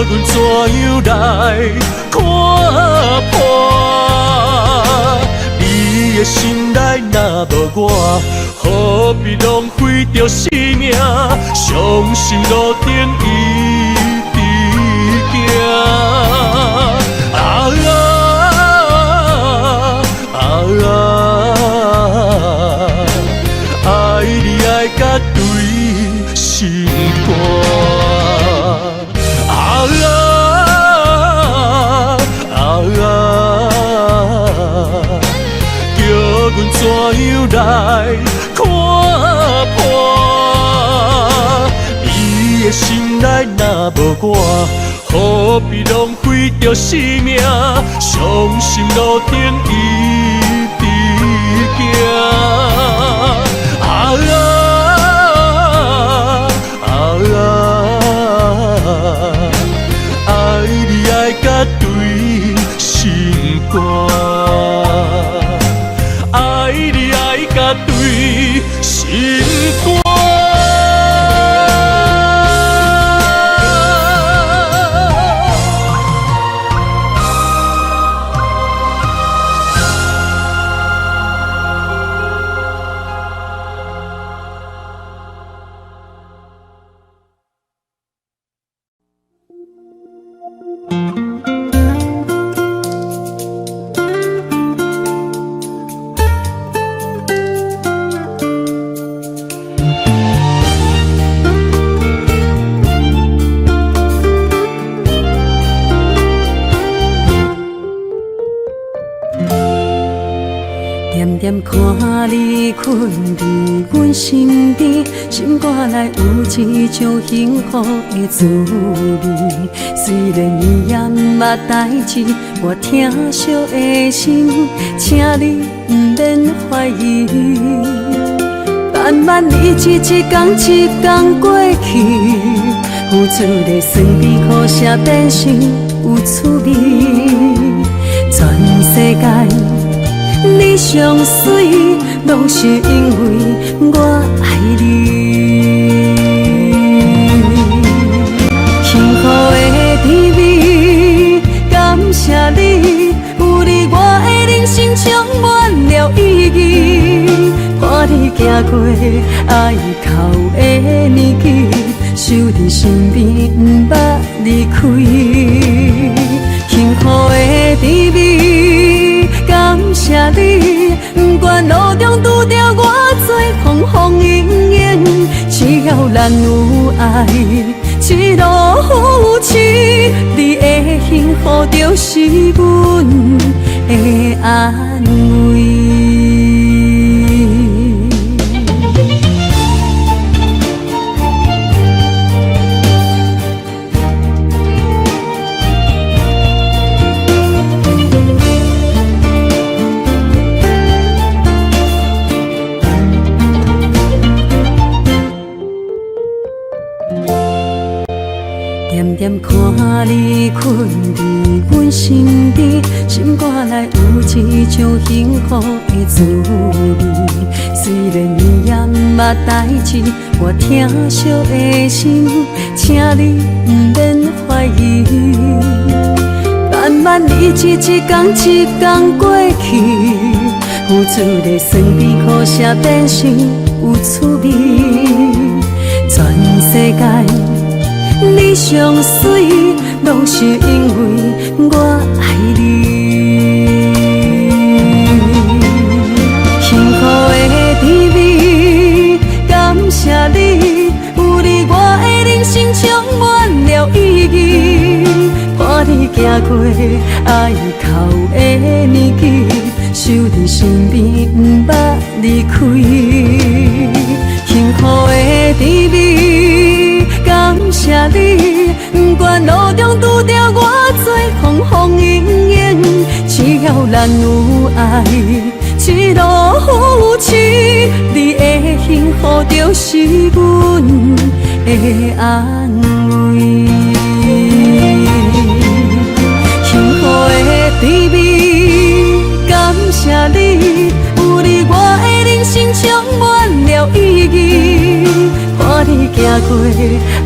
阮怎样来看破？你的心内若无我，何必浪费着生命？伤心路顶一直行。爱你爱甲对心肝。叫阮怎样来看破？你的心内若无我，何必浪费着生命？伤心路顶一直行。爱你爱甲对心肝，爱你爱甲对心肝。点点看你困伫阮身边，心肝内有一种幸福的滋味。虽然伊也毋捌代志，我疼惜的心，请你毋免怀疑。慢慢日子一天一天过去，付出的酸比苦涩变成有趣味。全世界你上水，拢是因为我爱你。幸福的甜蜜，感谢你，有你我的人生充满了意义。看你行过爱哭的年纪，守伫身边，不捌离开。幸福的滋味，感谢你，不管路中拄着偌多风风雨雨，只要咱有爱，一路扶持，你的幸福就是阮的安慰。点点看你困伫阮身边，心肝内有一种幸福的滋味。虽然你也毋捌代志，我疼惜的心，请你毋免怀疑。慢慢日子一天一天过去，付出的酸甜苦涩变成有趣味。全世界你上水，拢是因为我爱你。幸福的滋味，感谢你，有你我的人生充满了意义。伴你行过爱哭的年纪，守伫身边，不捌离开。幸福的滋味，感谢你，不管路中拄着偌多风风雨雨，只要咱有爱，一路扶持，你的幸福就是阮的安慰。幸福的滋味，感谢你，有你我的人生充满了意义。伴你行过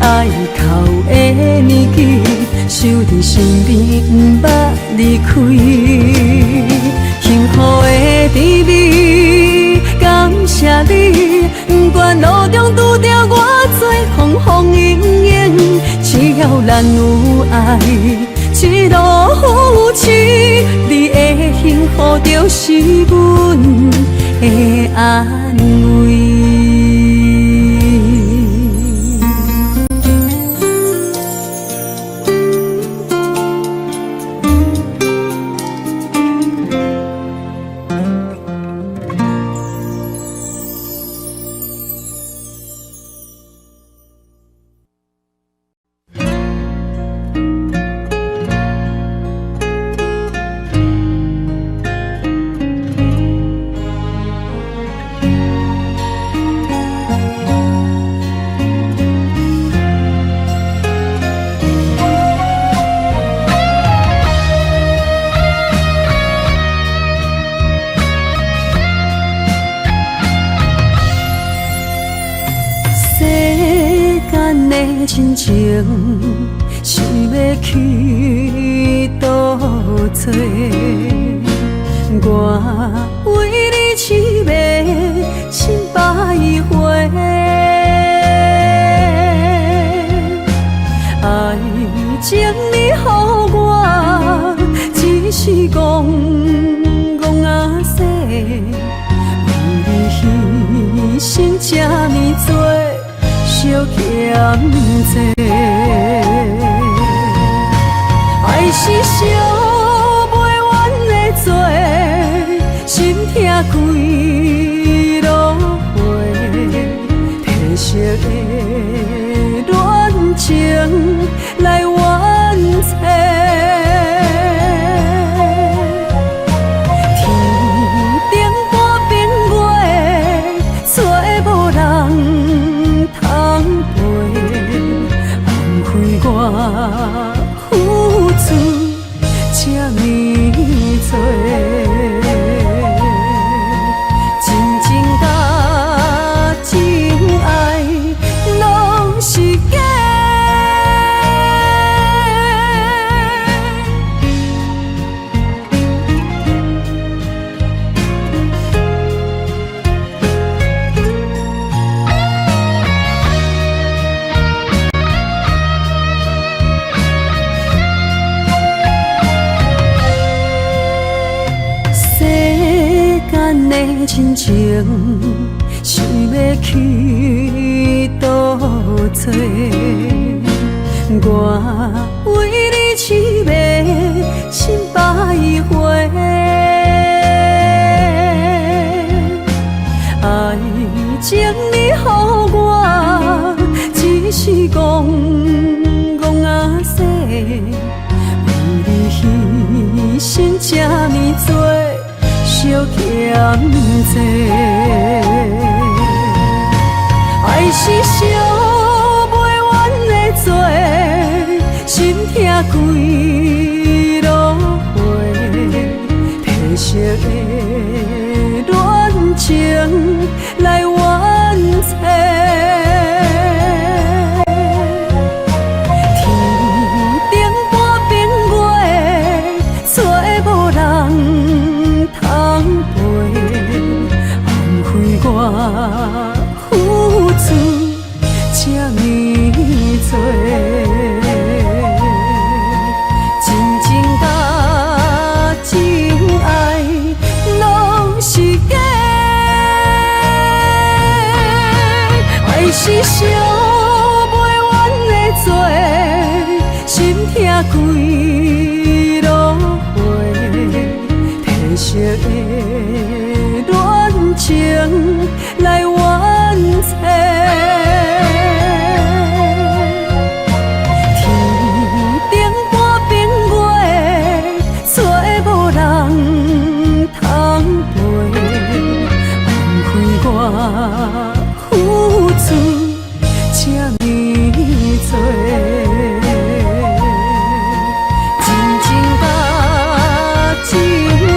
爱哭的年纪，守伫身边，不捌离开。幸福的滋味，感谢你，不管路中拄着偌多风风雨雨，只要咱有爱，一路扶持，你的幸福就是阮的安慰。亲情是要去倒找？我为你痴迷心百回，爱情你予我，只是戆戆仔细，为你牺牲这呢多。小欠债，爱是烧袂完的罪，心痛几落回，褪色的恋情来完结。付出种亲情，想要去倒找？我为你痴迷心百回，爱情你予我，只是戆戆仔细，为你牺牲这呢多，惜欠债，爱是烧袂完的罪，心痛几落回，褪色的恋情来完成。天顶半边月，找无人通陪，枉费我付出这呢多。真情甲真爱拢是假，爱是烧袂完的罪，心痛几落回，褪色的恋情来完成。付出这呢多，真情甲真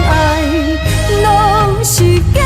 爱拢是假。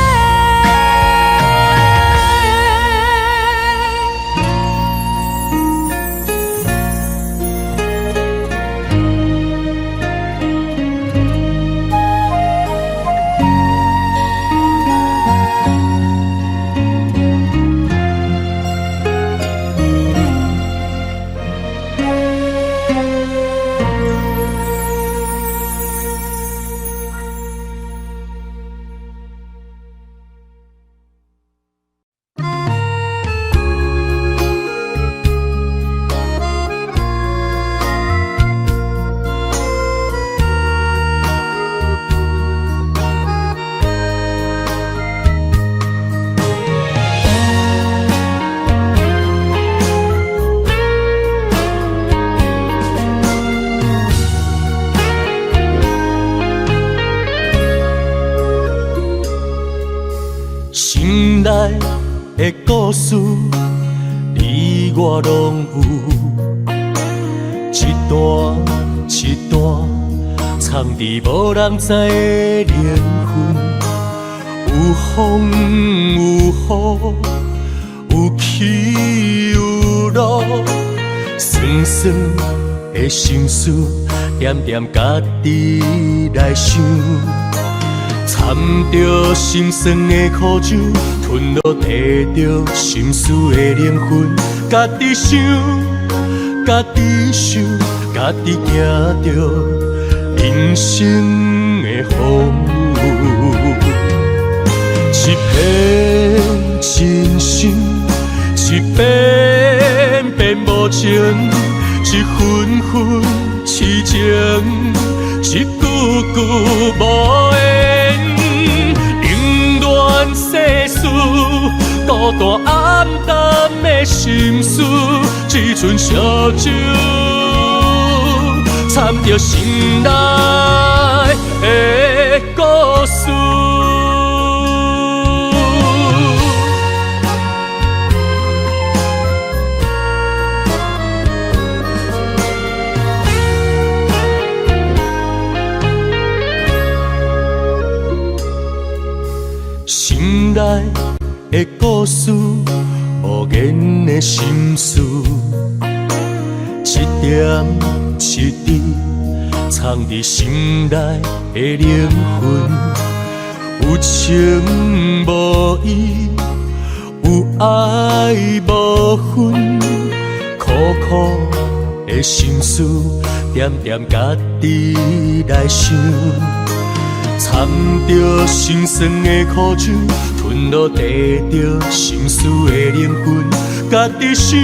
心内的故事，你我拢有，一段一段藏伫无人知的灵魂，有风有雨，有起有落，酸酸的心事，点点家己来想。掺着心酸的苦酒，吞落摕着心事的灵魂，家己想，家己受，家己行着人生的风雨。一片真心，一片片无情，一份份痴情，一句句无言。世事孤单暗淡的心事，只剩烧酒，掺着心内的故事。心内的故事，无言的心事，一点一滴藏伫心内的灵魂，有情无义，有爱无分，苦苦的心事，点点家己来想。掺着心酸的苦酒，吞落地着心事的灵魂，家己想，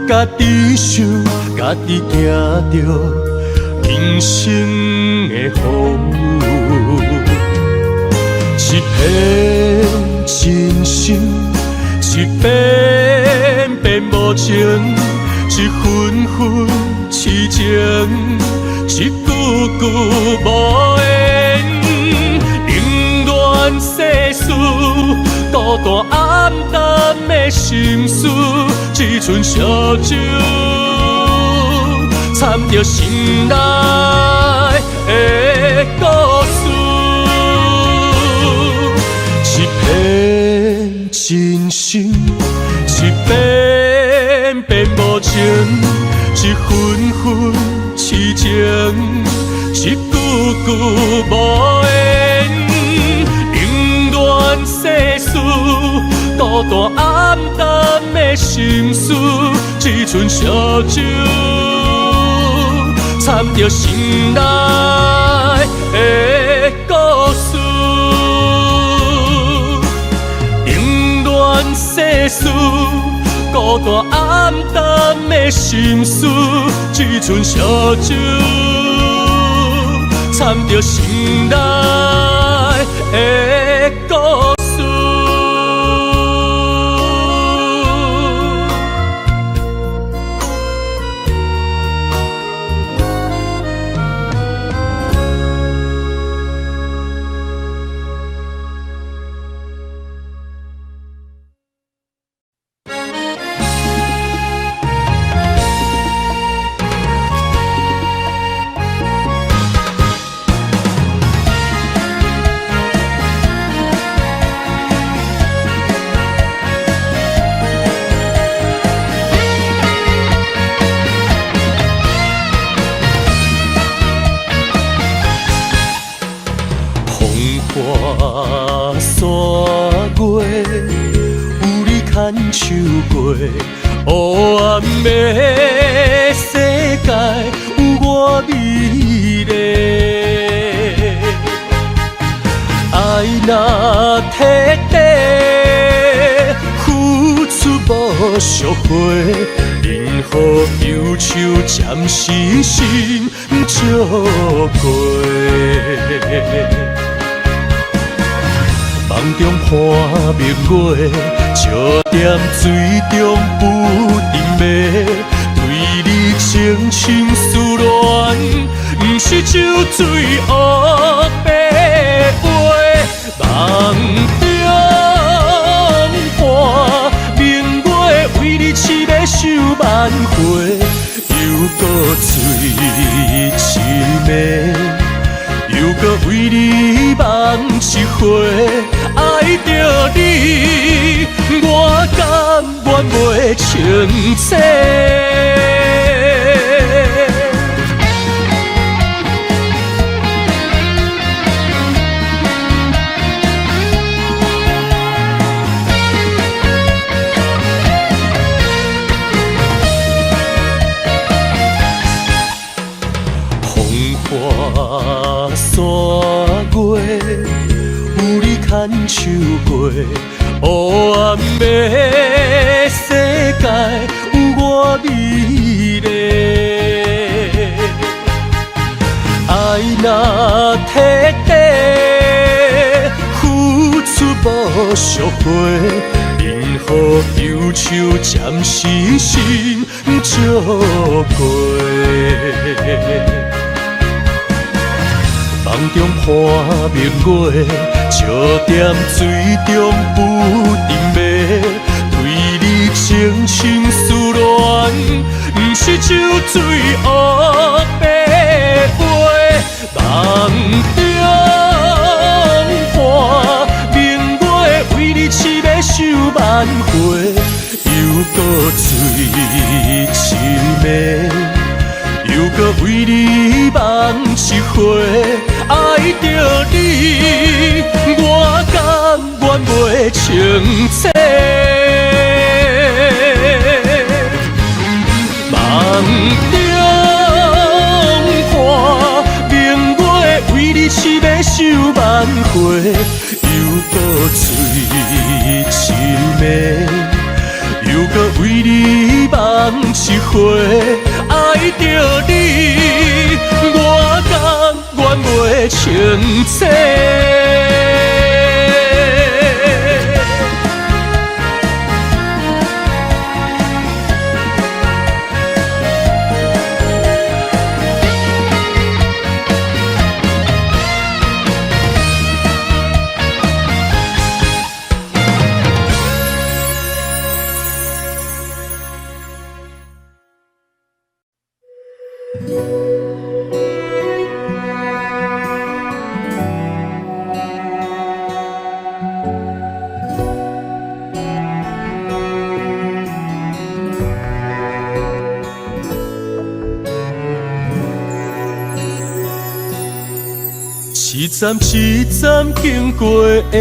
家己想，家己行着人生的风雨。一片真心，一片片无情，一份份痴情，一句句无言。冷暖世事，孤单暗淡的心事，只剩烧酒，掺着心内的故事。一片真心，一片片无情，一份份痴情，一句句无言。冷暖世事，孤单暗淡的心事，只剩烧酒，掺着心内的故事。世事，孤单暗淡的心事，只剩烧酒，掺着心内的故事。花山月，有你牵手过，黑暗的世界有我美丽。爱若彻底，付出无赎回，任何忧愁暂时心照过。梦中看明月，笑踮水中不停迷，对你情深思恋，不是酒醉黑白话。梦中看明月，为你痴迷想万回，又搁醉痴迷。又搁为你梦一回，爱着你，我甘愿袂清醒。花山月，有你牵手过，黑暗的世界有我美丽。爱若彻底，付出无赎回，任何忧愁暂时心照过。梦中看明月，笑踮水中不停迷，对你情深思恋，不是酒醉黑白话。梦中看明月，为你痴迷想万回，又搁醉痴迷。又搁为你梦一回，爱着你，我甘愿袂清醒。梦中看明月，为你痴迷想花，又搁醉痴迷，又搁为你梦一回，爱着你，我甘愿袂清醒。一站一站经过的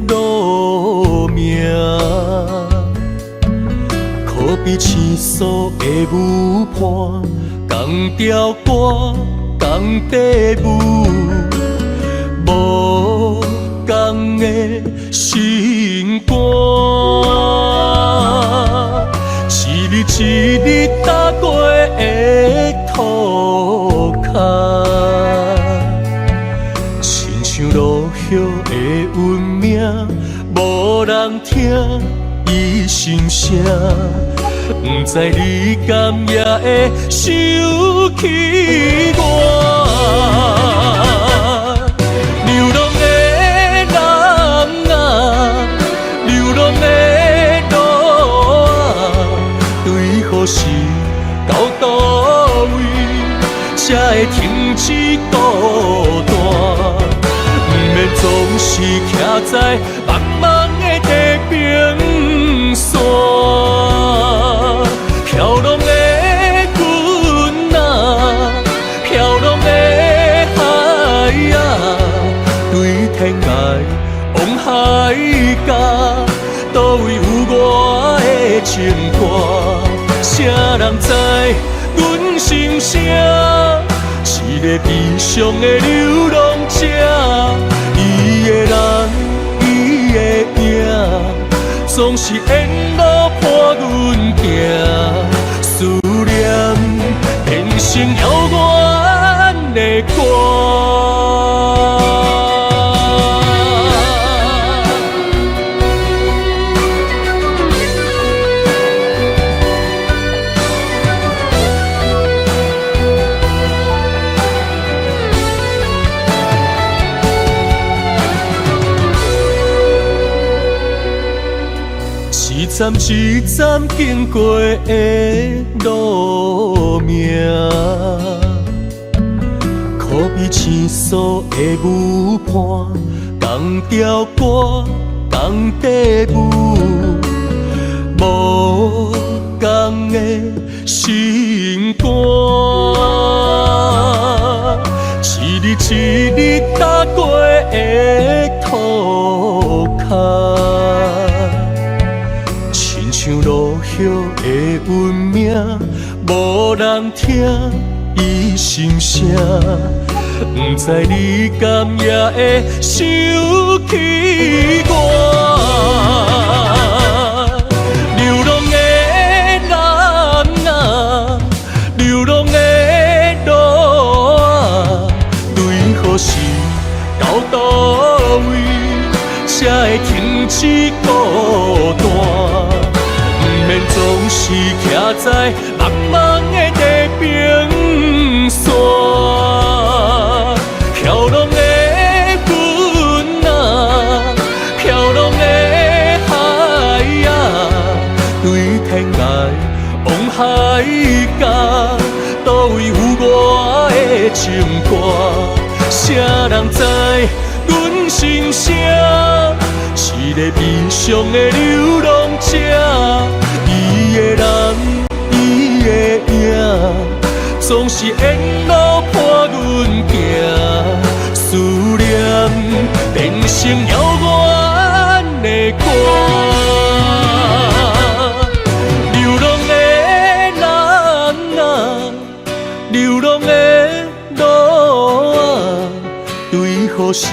路名，可比青锁的舞伴，同条歌，同地舞，无同的心肝，一日一日踏过的土骹。像落叶的运命，无人听伊心声，不知你敢也会想起我。流浪的人啊，流浪的路啊，对何时到倒位，才会停止孤单？免总是徛在茫茫的地平线，飘浪的云啊，飘浪的海啊，对天涯往海角，倒位有我的情歌？谁人知阮心声？一个悲伤的流浪者。伊的人，伊的影，总是沿路伴阮行，思念变成遥远的歌。一站一站经过的路名，可比青锁的舞伴，同条歌，同地舞，无同的心肝，一日一日踏过的土骹。像落叶的运命，无人听伊心声，不知你敢也会想起我。流浪的人啊，流浪的路啊，对何时到倒位，才会停止孤单？免总是徛在茫茫的地平线，飘浪的云啊，飘浪的海啊，对天涯往海角，倒位有我的情歌？谁人知阮心声？一个悲伤的流浪者。伊的人，伊的影，总是沿路伴阮行，思念变成遥远的歌。流浪的人啊，流浪的路啊，对何时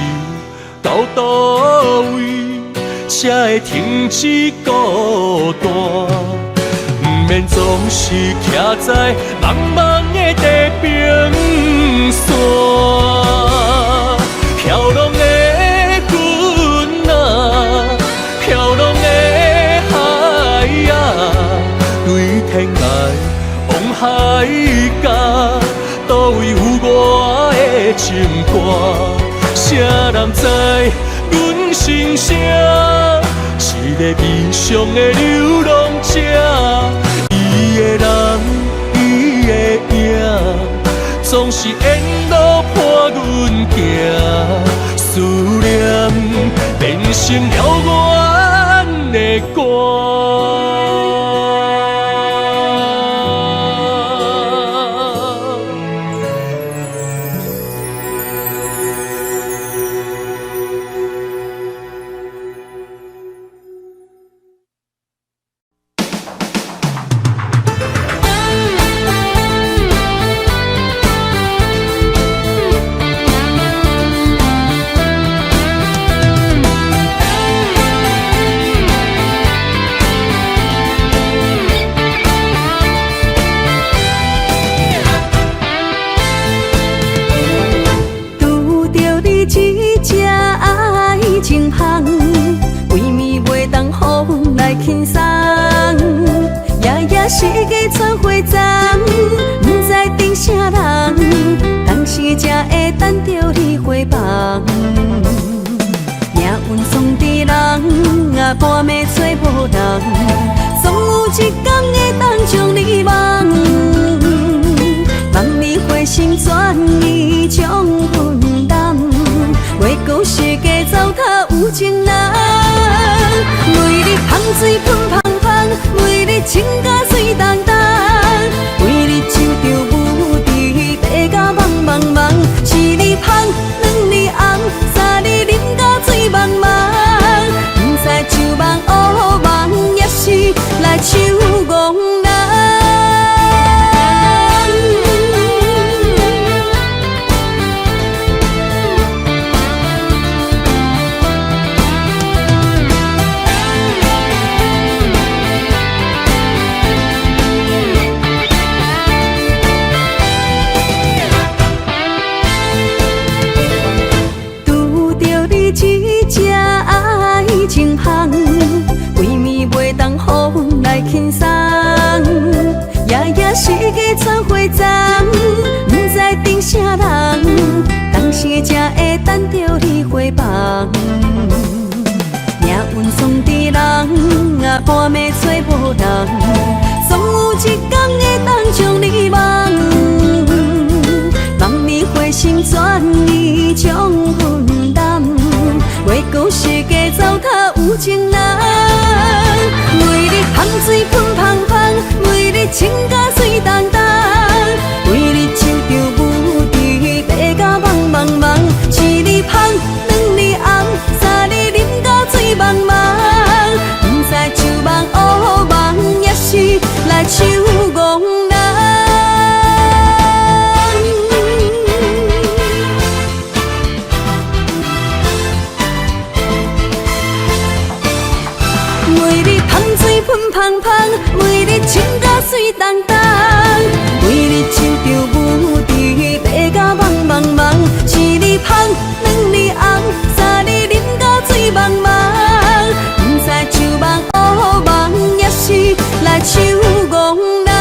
到倒位，才会停止孤单？不免总是徛在茫茫的地平线，飘浪的云啊，飘浪的海啊，对天涯往海角，倒位有我的情歌？谁人知阮心声？一个悲伤的流浪者，伊的人，伊的影，总是沿路伴阮行，思念变成了阮的歌。世界全花丛，不知等啥人，当时才会等着你回房。命运送的人啊，半暝找无人，总有一天会当将你忘。望你回心转意将分担，袂讲世界糟蹋有情人。为你香水喷香香，为你情甲水重重，为你手着舞池爬甲茫茫茫，一日香，两日红，三日啉甲醉茫茫，不知酒梦乌梦，也是来守憨人。情行，为暝袂当予来轻松，夜夜世界全花丛，不知等啥人，当时才会等着你回房。命运送的人啊，半暝找无人，总有一天会当将你忘。望你回心转意将分担，袂讲世界糟蹋有情人。为你香水喷香香，为你情甲水重重，为你手着舞池爬甲茫茫茫，一日香，两日红，三日啉甲醉茫茫，不知酒梦乌梦，也是来守憨人。香香，为你情甲水重重，为你手着舞池爬甲茫茫茫，一日香，两日红，三日啉甲醉茫茫，不知酒梦乌梦，也是来守憨人。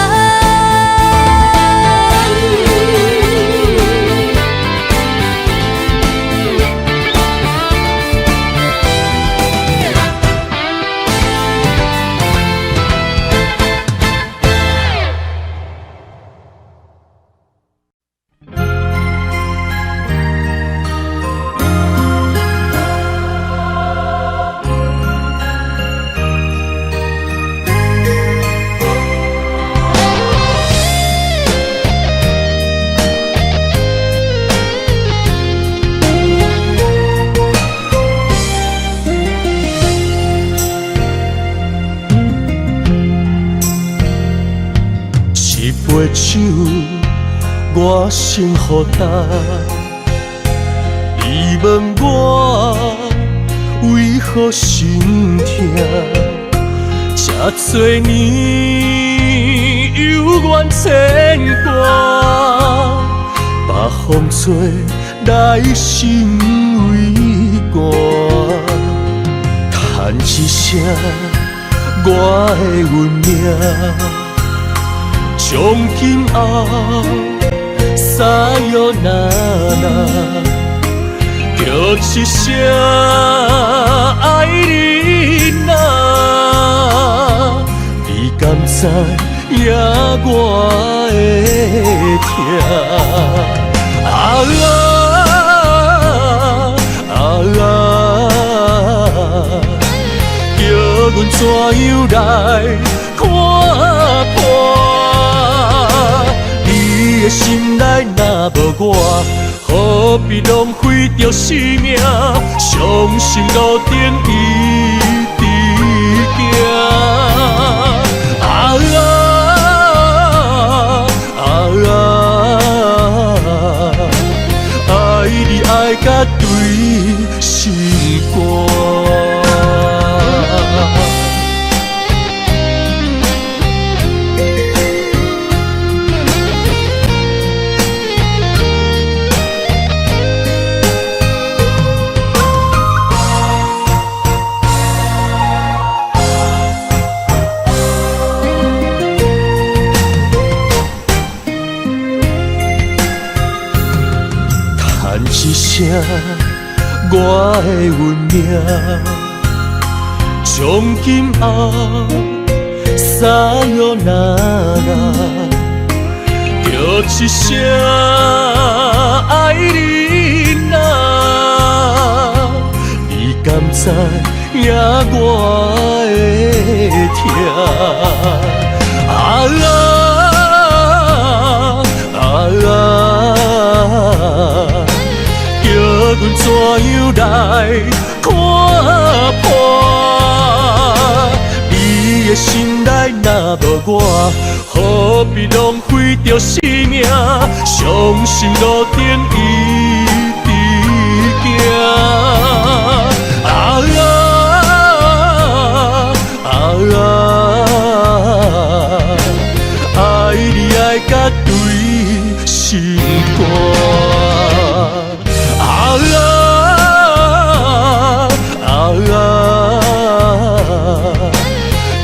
杯酒，我心予干。你问我为何心痛？这多年有缘牵挂，把风吹来心为寒，叹一声我的运命，从今后撒哟那那。叫一声爱你呐，你敢知影我的痛？叫阮怎样来看破？你的心内若无我，何必浪费着生命？相信路顶一直行。爱你爱甲对心肝。一声我的运命，从今后撒哟那那，叫一声爱你呐，你敢知影我的痛？阮怎样来看破？你的心内若无我，何必浪费着生命？相信路顶一直行。爱你爱甲对心肝。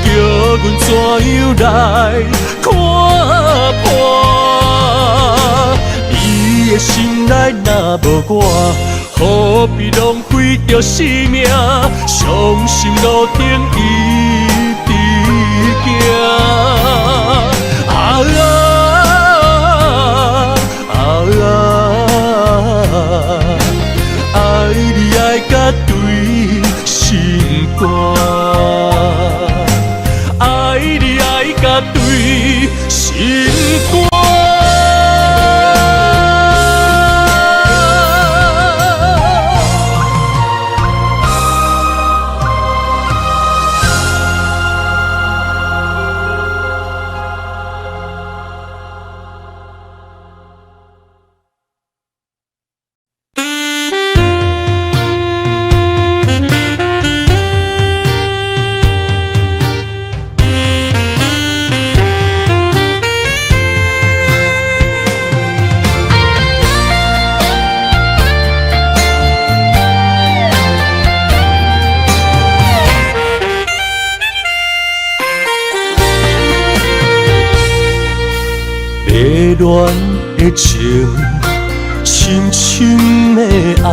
叫阮怎样来看破？你的心内若无我，何必浪费着生命？相信路顶一直行。爱你爱甲对心肝，爱你爱甲对心肝。恋的情，深深的爱，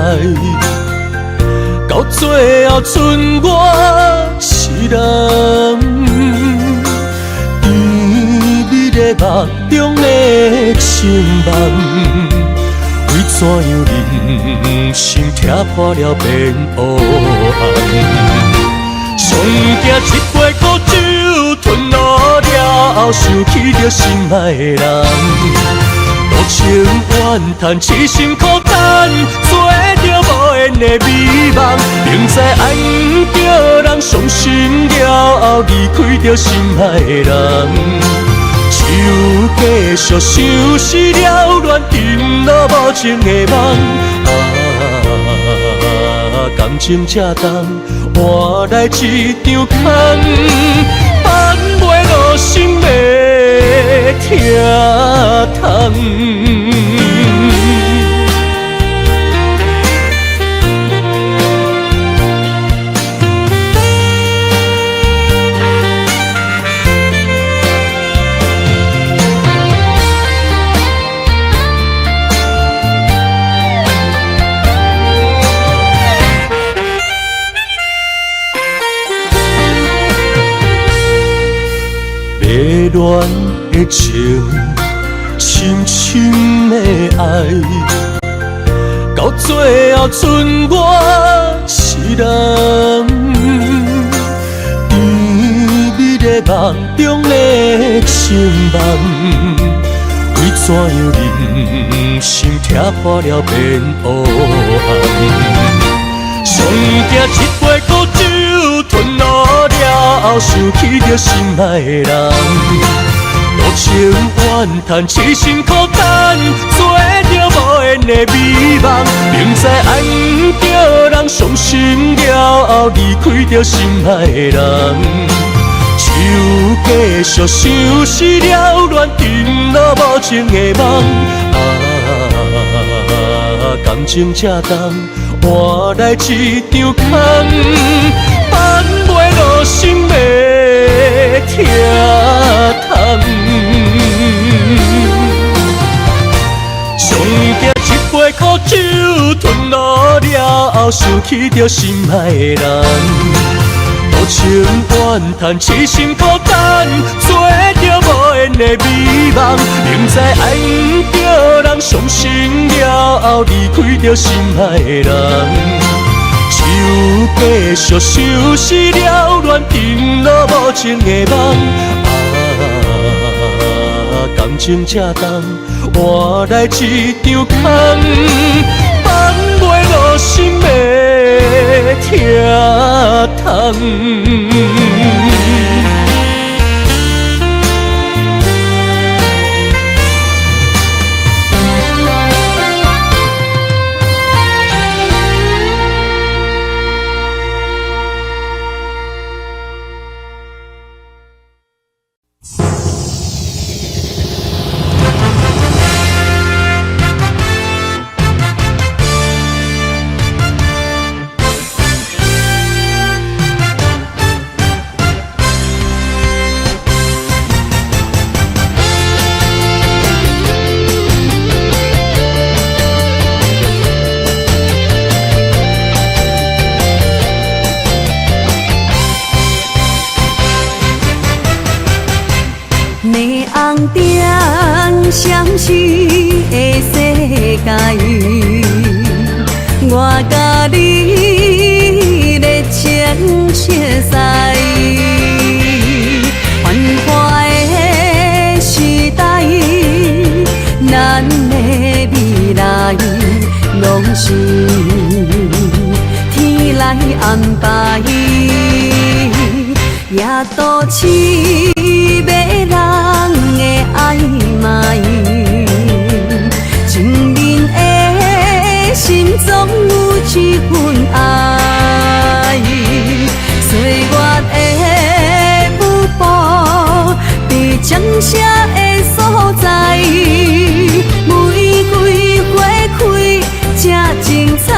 到最后剩我一人，甜蜜的目中的情梦，为怎样人生拆破了变黑暗？上惊一杯苦酒吞落了，想起着心爱的人，多情怨叹，痴心苦叹，做着无缘的美梦。明知爱不着人，伤心了后离开着心爱的人，就继续想死了恋，沉落无情的梦。感情这重，换来一场空，挽袂落心的疼痛。迷恋的情，深深的爱，到最后剩我一人，甜蜜的梦中的情梦，为怎样人生踢破了变黑暗？上惊一杯苦酒吞落了，想起着心爱的人，多情怨叹，痴心苦等，做着无缘的美梦，明知爱不着人，伤心了后离开着心爱的人，手继续想死了，恋沉落无情的梦。感情这重，换来一场空，挽袂落心的疼痛。上惊一杯苦酒吞落了后，想起着心爱的人，多情怨叹，痴心苦等，做着无缘的美梦，明知爱不着人，伤心了后离开着心爱的人，手继续想死了，恋沉落无情的梦。感情这重，换来一场空，挽袂落心的疼痛。相思的世界，我甲你热情相随，繁华的时代，咱的未来拢是天来安排，也都市迷人的暧昧，情人的心中有一份爱，岁月的舞步，在将舍的所在，玫瑰花开才精彩，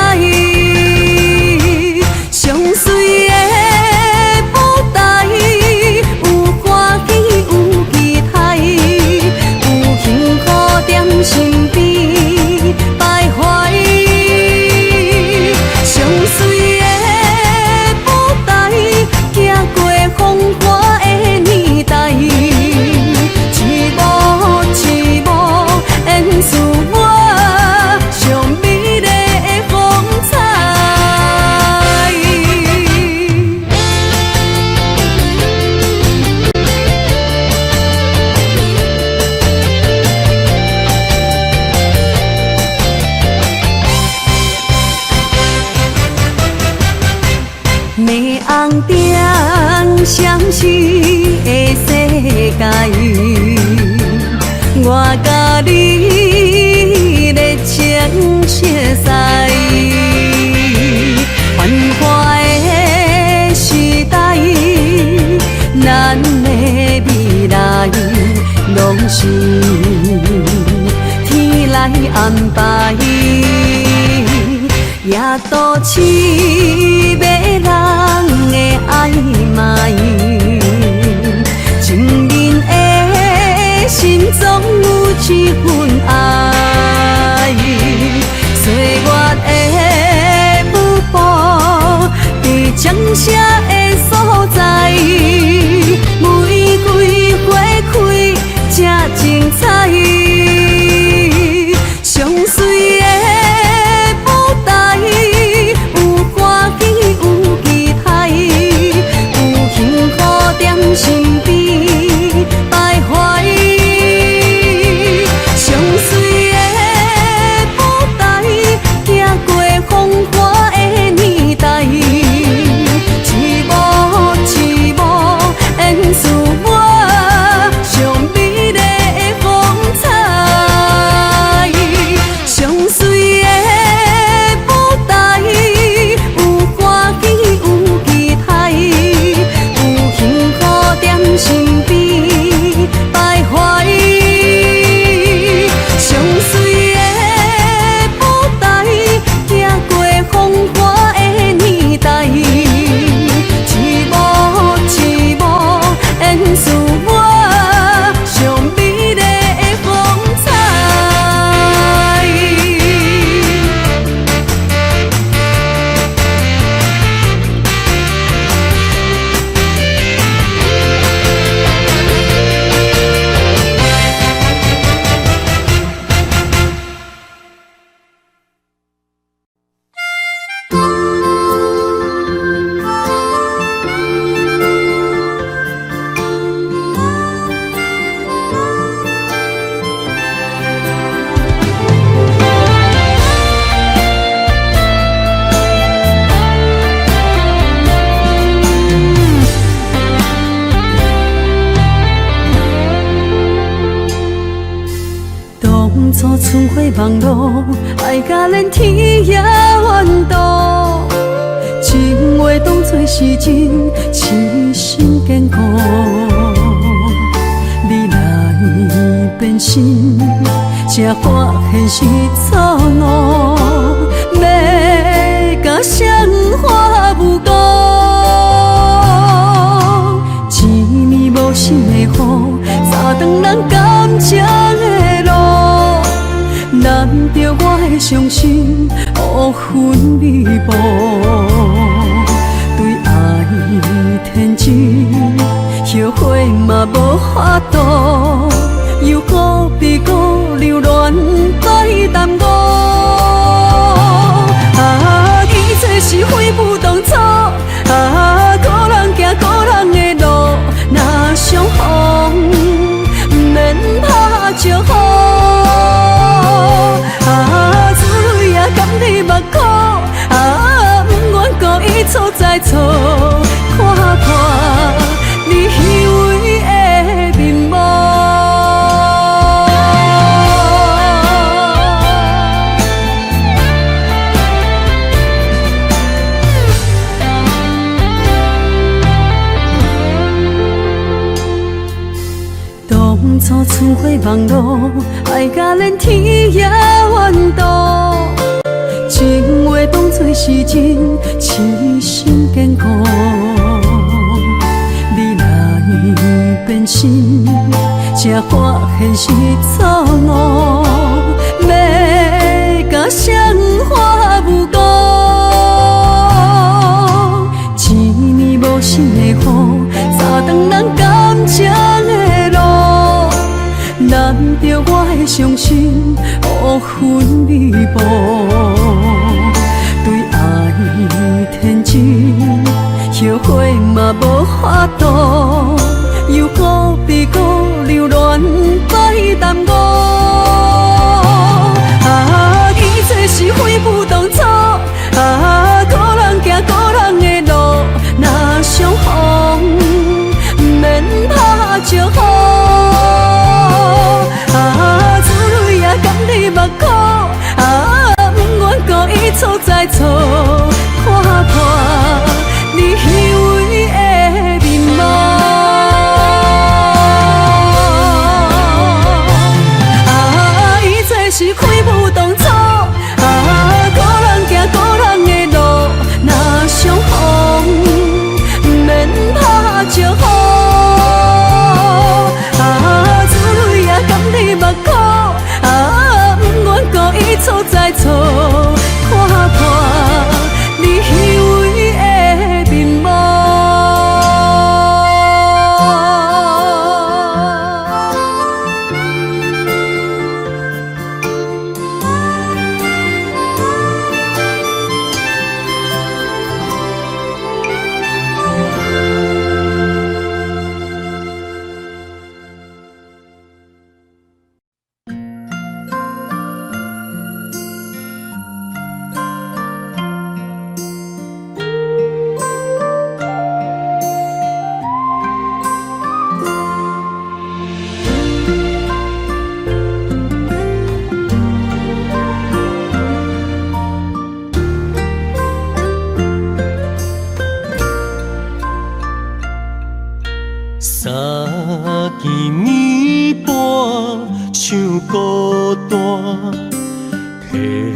上水的舞台，有欢喜有期待，有幸福在身边徘徊。上水的舞台，行过风华的年代，一幕一幕演出我上美丽的风采。迷红灯相思的世界，我甲你热情相随，繁拢是天来安排，也都市迷人的暧昧，情人的心总有一份爱，岁月的舞步在江舍的所在，玫瑰花开正精彩，上水的舞台有欢喜有期待，有幸福在身边徘徊，上水的舞台行过风华的年代，一幕一幕演出我上美丽的风采，上水的舞台有欢喜有期待，有幸福在身边徘徊，上水的舞台行过风华的年代，一幕一幕演出我上美丽的风采。当初春花望露，爱甲连天也怨妒，情话当作是真，痴心坚固。你来变心，才发现是错误，要甲谁花无辜？一年无心的雨，早当人感情的路，难着我的伤心乌云密布，对爱天真，后悔嘛无法度，又何必搁留恋在耽误？啊，一切是非不当初，啊，个人行个人的路，若相逢免拍招呼。啊，珠泪也甘你目眶，啊，不愿故意错再错，看破你虚伪的面目。当初春花望露，爱甲连天也怨妒，情话当作是真，痴心坚固。你来变心，才发现是错误，要甲谁花无辜？一年无心的雨，早当人感情的路，难着我的伤心乌云密布，对爱天真，后悔嘛无法度，又何必搁留恋在耽误？啊，一切是非不当初，啊，个人行个人的路，若相逢免拍招呼。啊，珠泪也甘你目眶，啊，不愿故意错再错，看破你虚伪的面目。三更暝半唱孤单，摕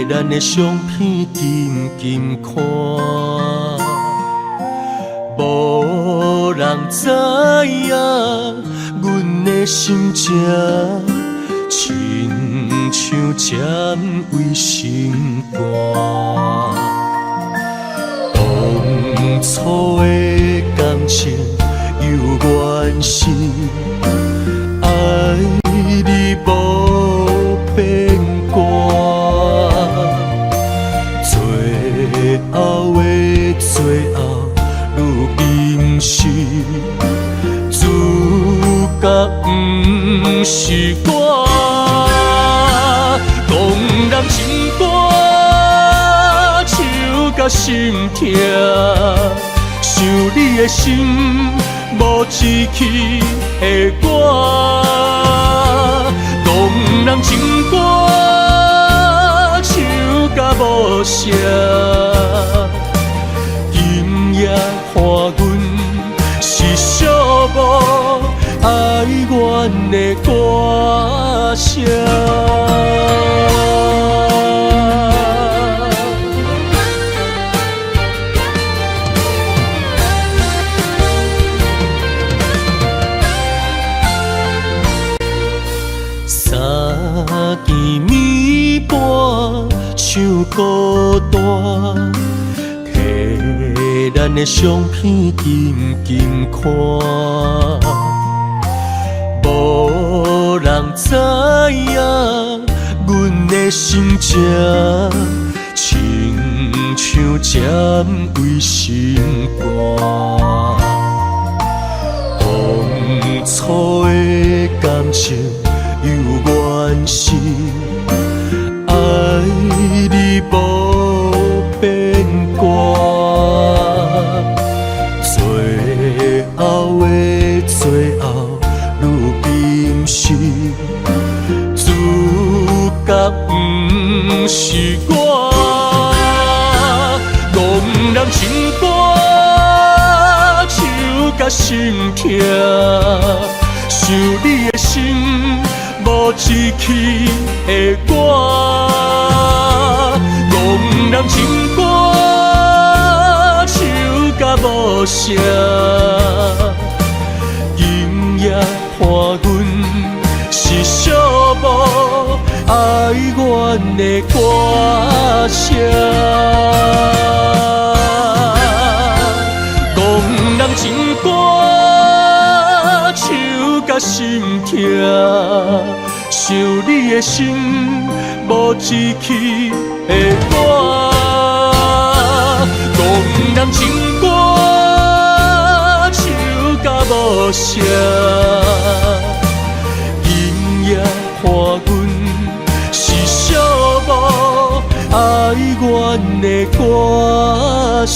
咱的相片紧紧看，无人知影阮的心情，亲像渐为心肝。当初的感情犹原是爱你无变卦，最后的最后，如今是主角不是我，讲人情歌唱到心痛，想你的心无志气的我，讲人情歌唱到无声，今夜看阮是寂寞哀怨的歌声。三更暝半唱孤单，摕咱的相片紧紧看，无人知影阮的心情，亲像渐为心肝。当初的感情犹原是爱你无变卦，最后的最后，如今是主角不是我，讲人情歌唱到心痛，想你的心无志气的我，讲人情歌唱到无声，今夜看阮是寂寞哀怨的歌声，讲人情歌唱到心痛，想你的心无志气的我，讲人情歌唱到无声，今夜看阮是寂寞哀怨的歌声。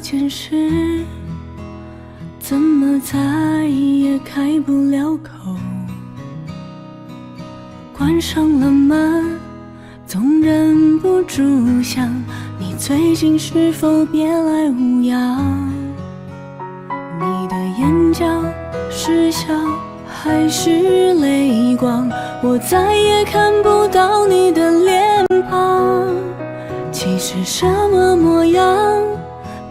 件事，怎么再也开不了口？关上了门，总忍不住想，你最近是否别来无恙？你的眼角是笑还是泪光？我再也看不到你的脸庞。其实什么模样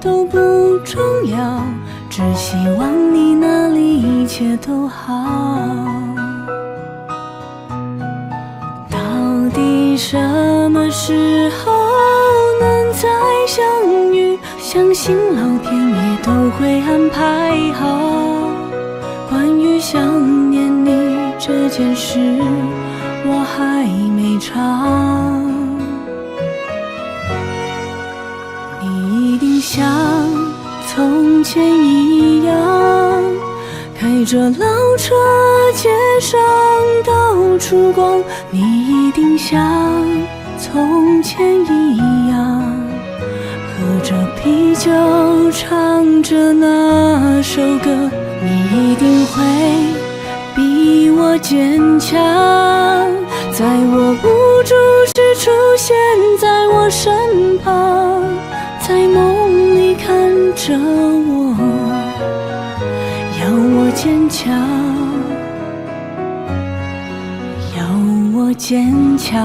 都不重要，只希望你那里一切都好。到底什么时候能再相遇？相信老天爷都会安排好。关于想念你这件事，我还没唱。你一定像从前一样，开着老车，街上到处逛。你一定像从前一样，喝着啤酒，唱着那首歌。你一定会比我坚强，在我无助时出现在我身旁，在梦里看着我，要我坚强，要我坚强。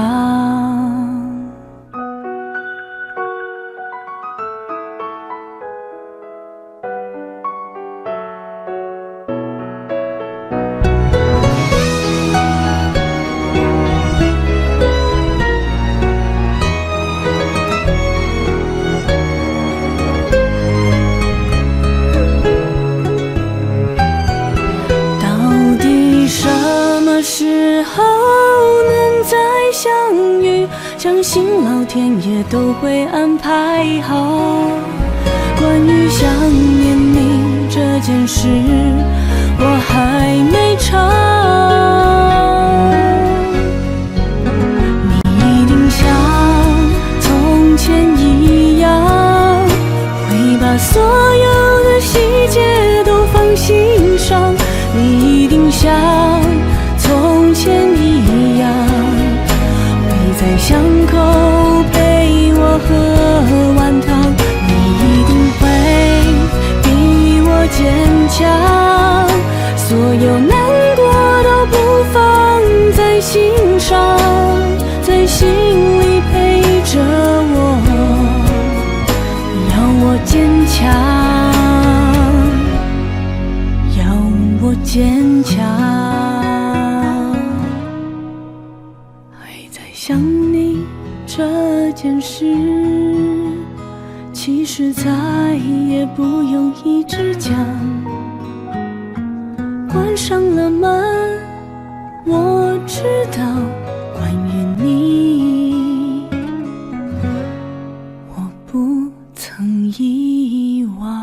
相信老天爷都会安排好。关于想念你这件事，我还没唱。你一定像从前一样，会把所有的细节都放心上。你一定像从前一样，在巷口陪我喝完汤。你一定会比我坚强，所有难过都不放在心上，在心里陪着我，要我坚强，要我坚强。想你这件事，其实再也不用一直讲。关上了门，我知道关于你，我不曾遗忘。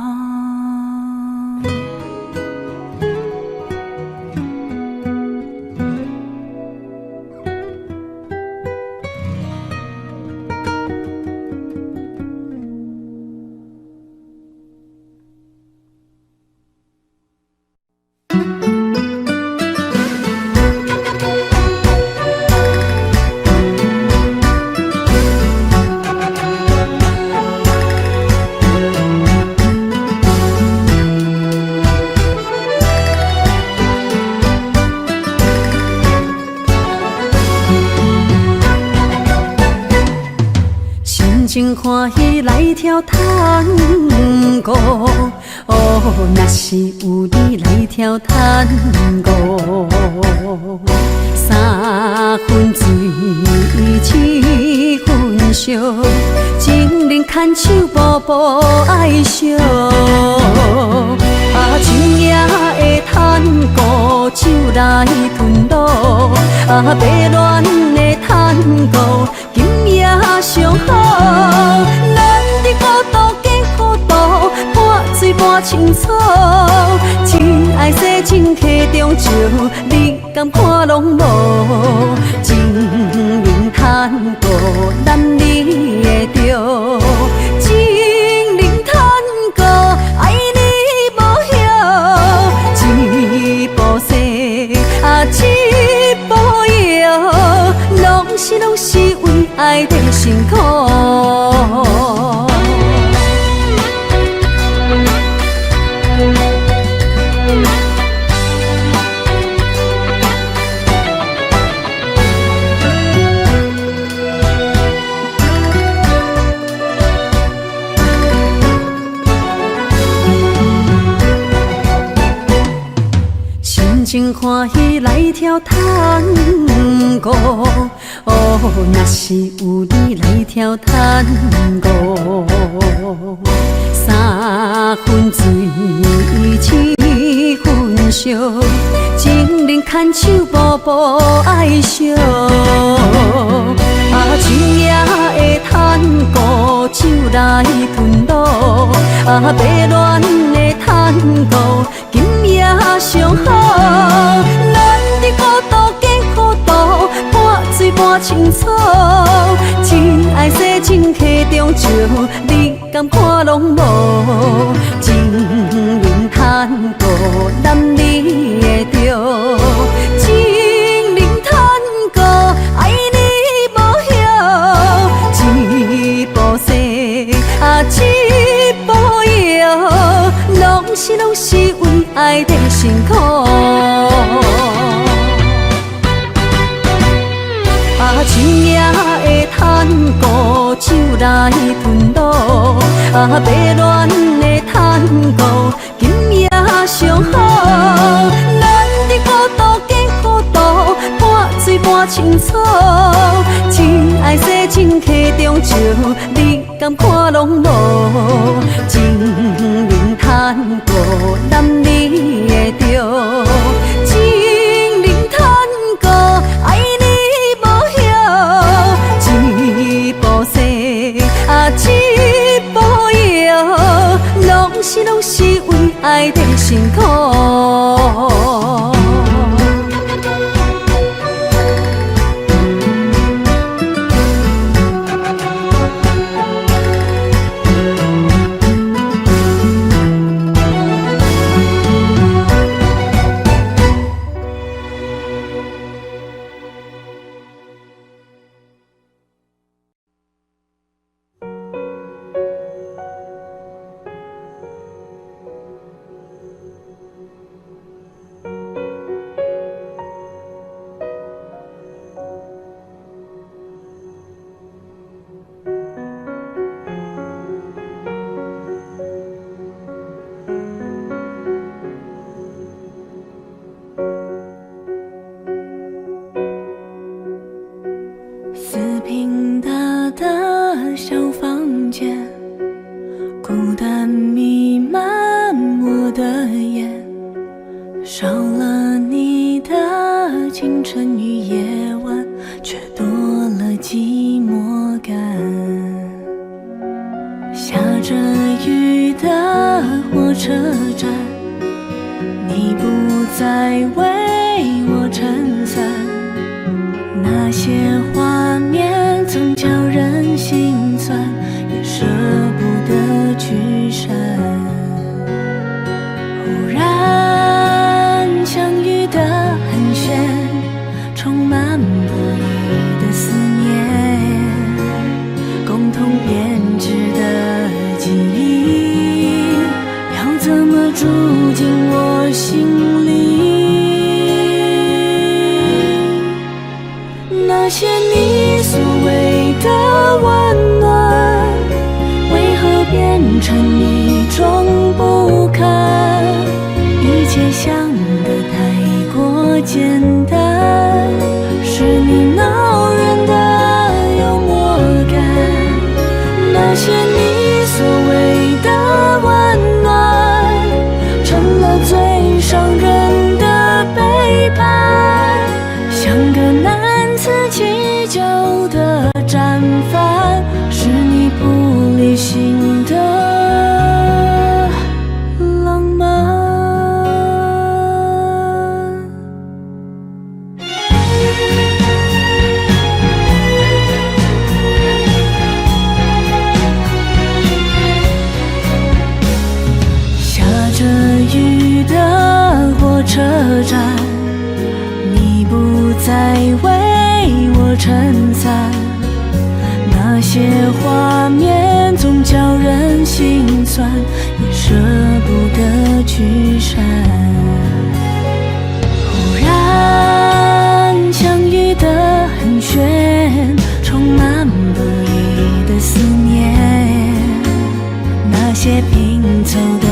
心欢喜来跳探戈，哦，若是有你来跳探戈，三分醉，七分烧，情人牵手步步爱惜。秋夜的探戈，手来吞落，白恋的探戈，今夜上好。咱伫孤独见孤独，半醉半清楚，情爱洗净溪中石，你敢看拢无？情人探戈，男女会着。情人探戈，爱你无晓，一步西，一步摇，拢是为爱的辛苦。心情欢喜来跳探戈，哦，若是有你来跳探戈，三分醉七分烧，情人牵手步步爱惜。秋夜的探戈，手来吞落，白恋的探戈，今夜上好。咱伫孤独加孤独，半醉半清楚，真爱洗净溪中石，你敢看拢无？情人探戈，男女会着，情人探戈，爱你无晓，一步西，一步摇，拢是为爱在辛苦。秋夜的探戈，手来吞落，白恋的探戈，今夜上好。咱伫孤独加孤独，半醉半清楚，真爱洗净溪中石，你敢看拢无？情人探戈，男女会着，情人探戈，爱你无晓，一步西，一步摇，拢是为爱在辛苦。四平大的小房间，孤单弥漫我的眼，少了你的清晨与夜晚，却多了寂寞感。下着雨的火车站，你不再为我撑伞，那些画面总叫人心酸，也舍不得去删。忽然相遇的寒暄，充满不已的思念，共同编织的记忆，要怎么住进我心里？那些你所谓的温暖，为何变成一种不堪？一切想得太过简单，是你恼人的幽默感。那些你所谓的温暖，成了最伤人的背叛，像个难辞其咎的战犯，是你不理性的浪漫。下着雨的火车站，你不再为我撑伞，那些画面总叫人心酸，也舍不得去删。忽然相遇的寒暄，充满不已的思念，那些拼凑的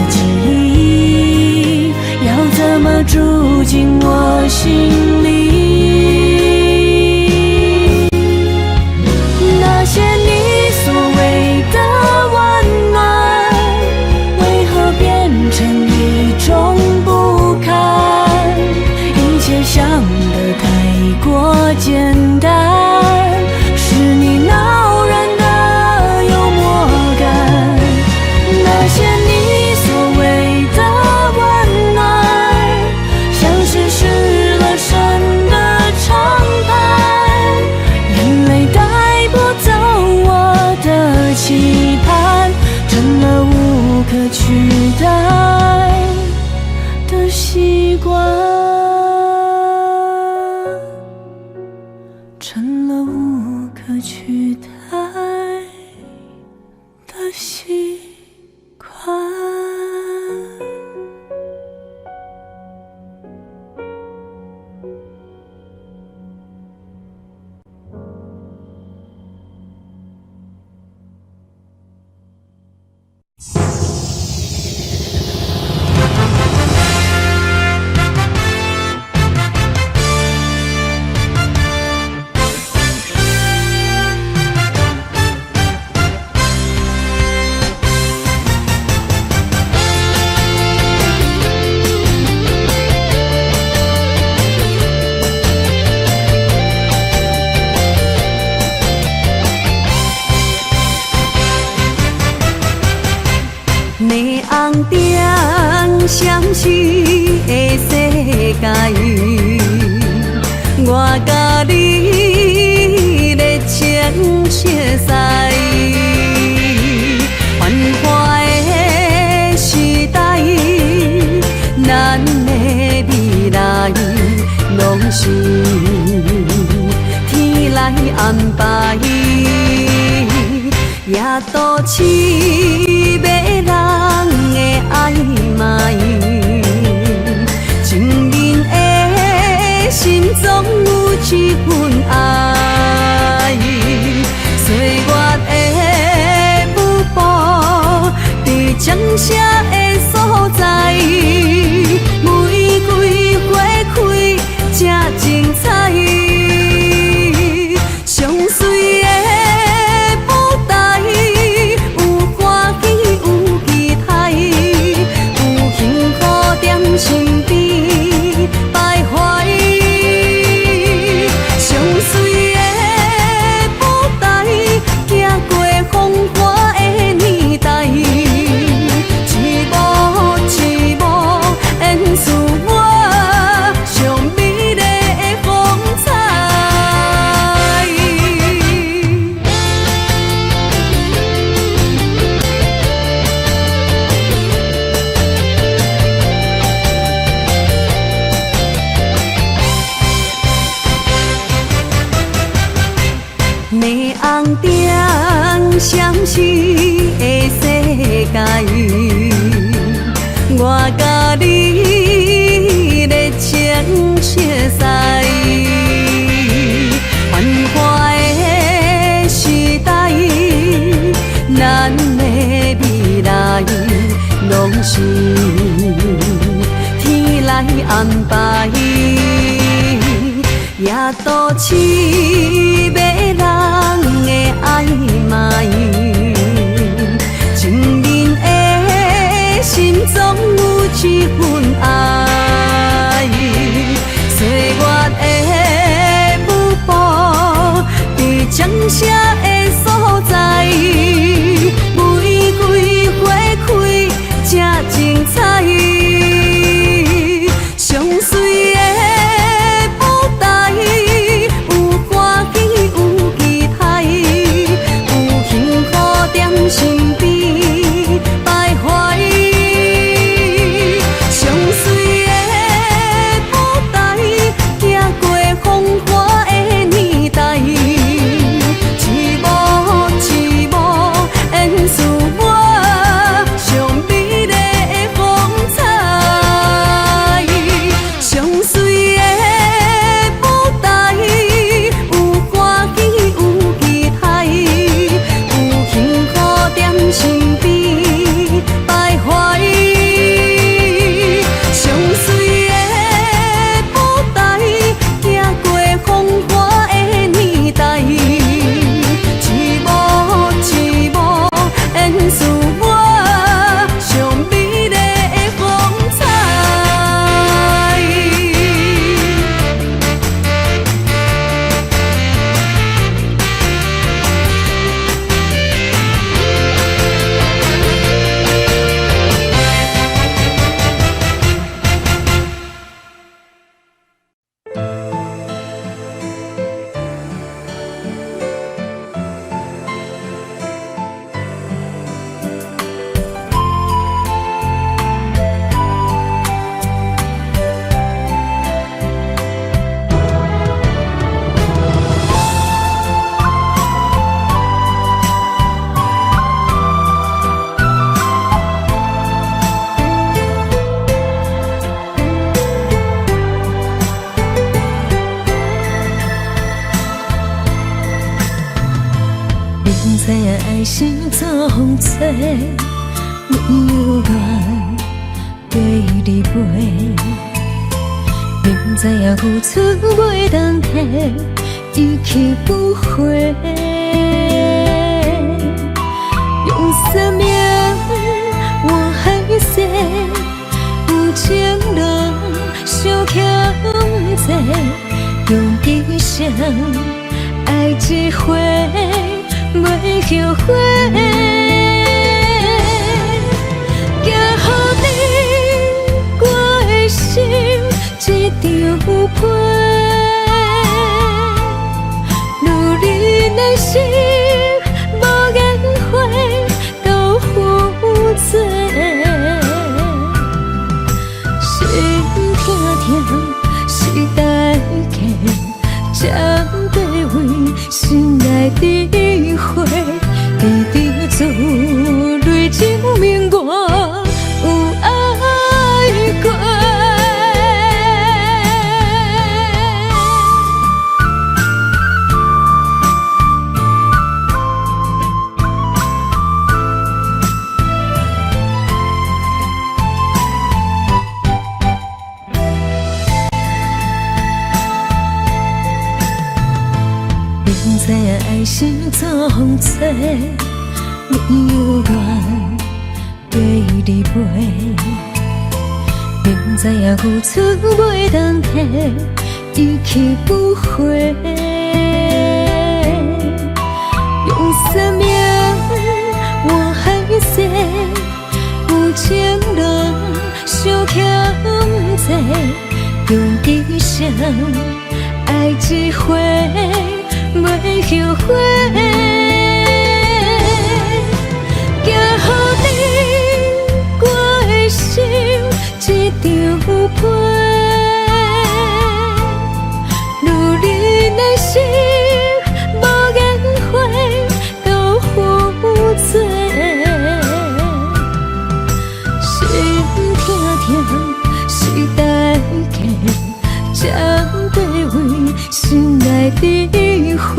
记忆，要怎么住进我心里？简单，是你恼人的幽默感。那些你所谓的温暖，像是失了神的长盘，眼泪带不走我的期盼，成了无可取代的习惯，成了无可取代的习惯。你红灯闪烁的世界，我甲你热情相驶，繁华的时代，咱的未来拢是天来安排，也都市迷人的暧昧，情人的心总有一份爱，岁月的舞步，伫江舍的所在，玫瑰花开正精彩，上水的舞台，有欢喜有期待，有幸福在身边徘徊。上水的舞台，行过风华的年代，一幕一幕演出我上美丽的风采。霓虹灯闪烁的世界，我甲你热情相驶，繁华的时代，咱的未来拢是天来安排，也都市迷人的暧昧，情人的心总有一份爱，岁月的舞步，伫江舍的所在，玫瑰花开正精彩，上水的舞台，有欢喜有期待，有幸福在身边徘徊。上水的舞台，行过风华的年代，一知影爱心怎风吹，没有缘跟你飞。明知影付出袂当提，一去不回。用生命换海誓，有情人相欠债，用一生爱一回，袂后悔。行予你我的心一张被，如你的心无颜花都负罪，心痛痛是代价，才要为心内智慧，一直做泪证明我有爱过。明知影爱心怎风吹，没有缘跟你飞。明知影付出袂当提，一去不回。用生命换海誓，有情人相欠债，用一生爱一回。袂后悔，行予你我的心一张被，如你的心无颜花都负罪，心痛痛是代价，才要为心内智慧，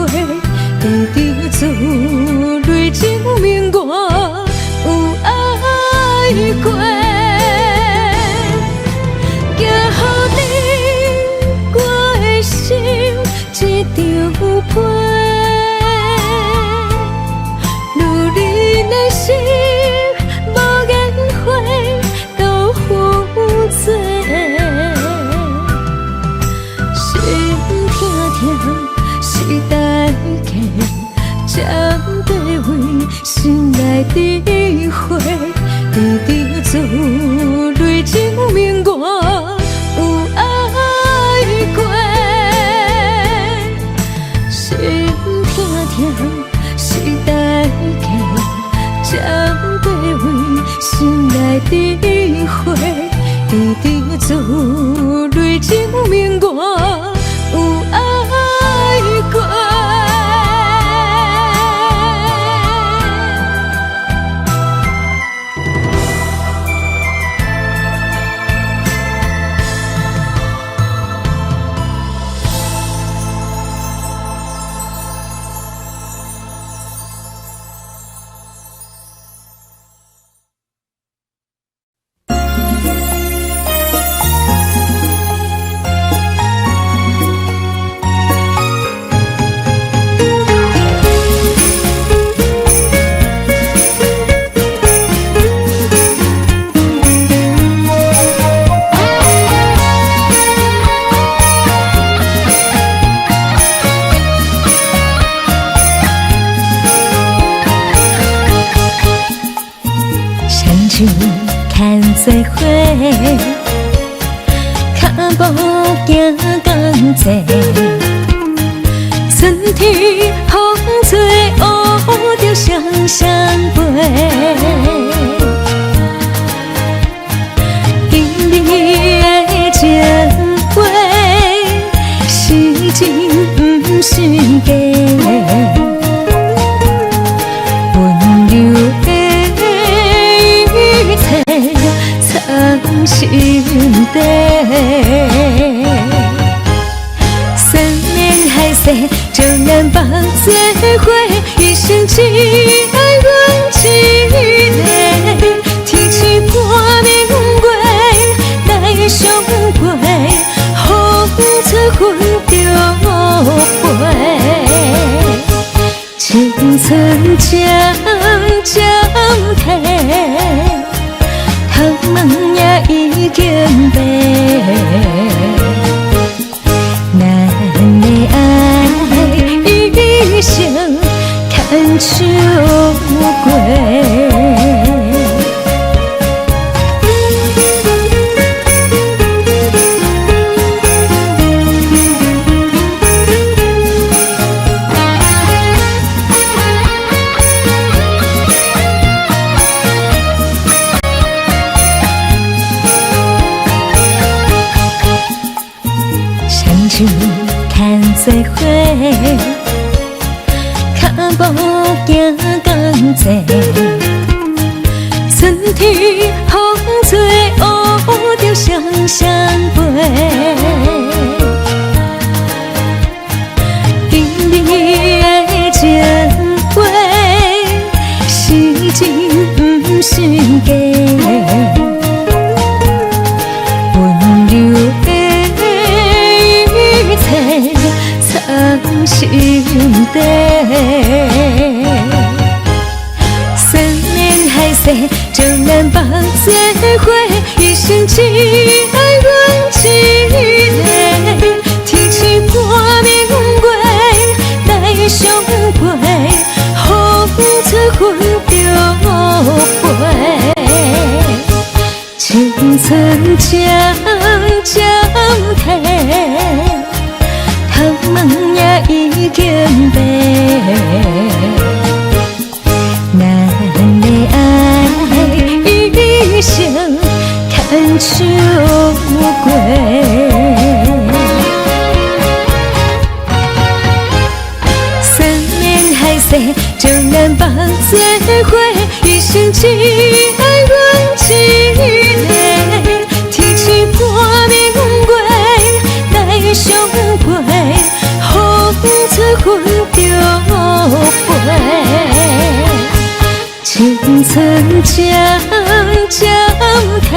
一直做泪证明我有爱过。行予你我的心一张被，如你的心无颜花都负罪，心痛痛是代价，才要为心内智慧，一直做泪证明我有爱过。心痛痛是代价，才要为心内智慧，一直做泪证明我有爱过。看做伙，脚步行同齐，春天风吹，乌着双双飞。紧密的情话，是真不是假。心底，生命海誓，就难放做伙。一生只爱阮一个，天气破明月来相陪，风吹云就飞，青春渐渐褪，窗门也已经白。咱的爱一生牵手过。树看做伙，脚步行同齐，春天风吹乌着双双飞。甜蜜的情话，是真不是假。心底，三年海誓，就难绑做伙，一生只爱阮一个。天气破明月来相陪，风吹云就飞，青春渐渐褪。窗门也已经白，咱的爱一生牵手过。三年海誓，就难绑做伙，一生只爱阮一个。天气破明月来相陪，风吹云就飞，青春渐渐褪，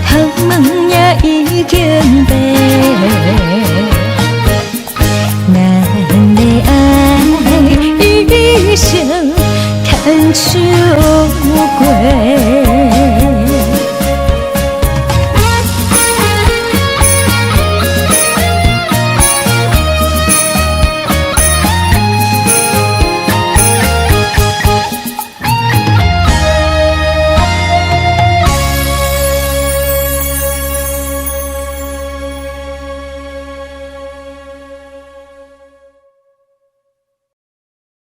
窗门也已经白。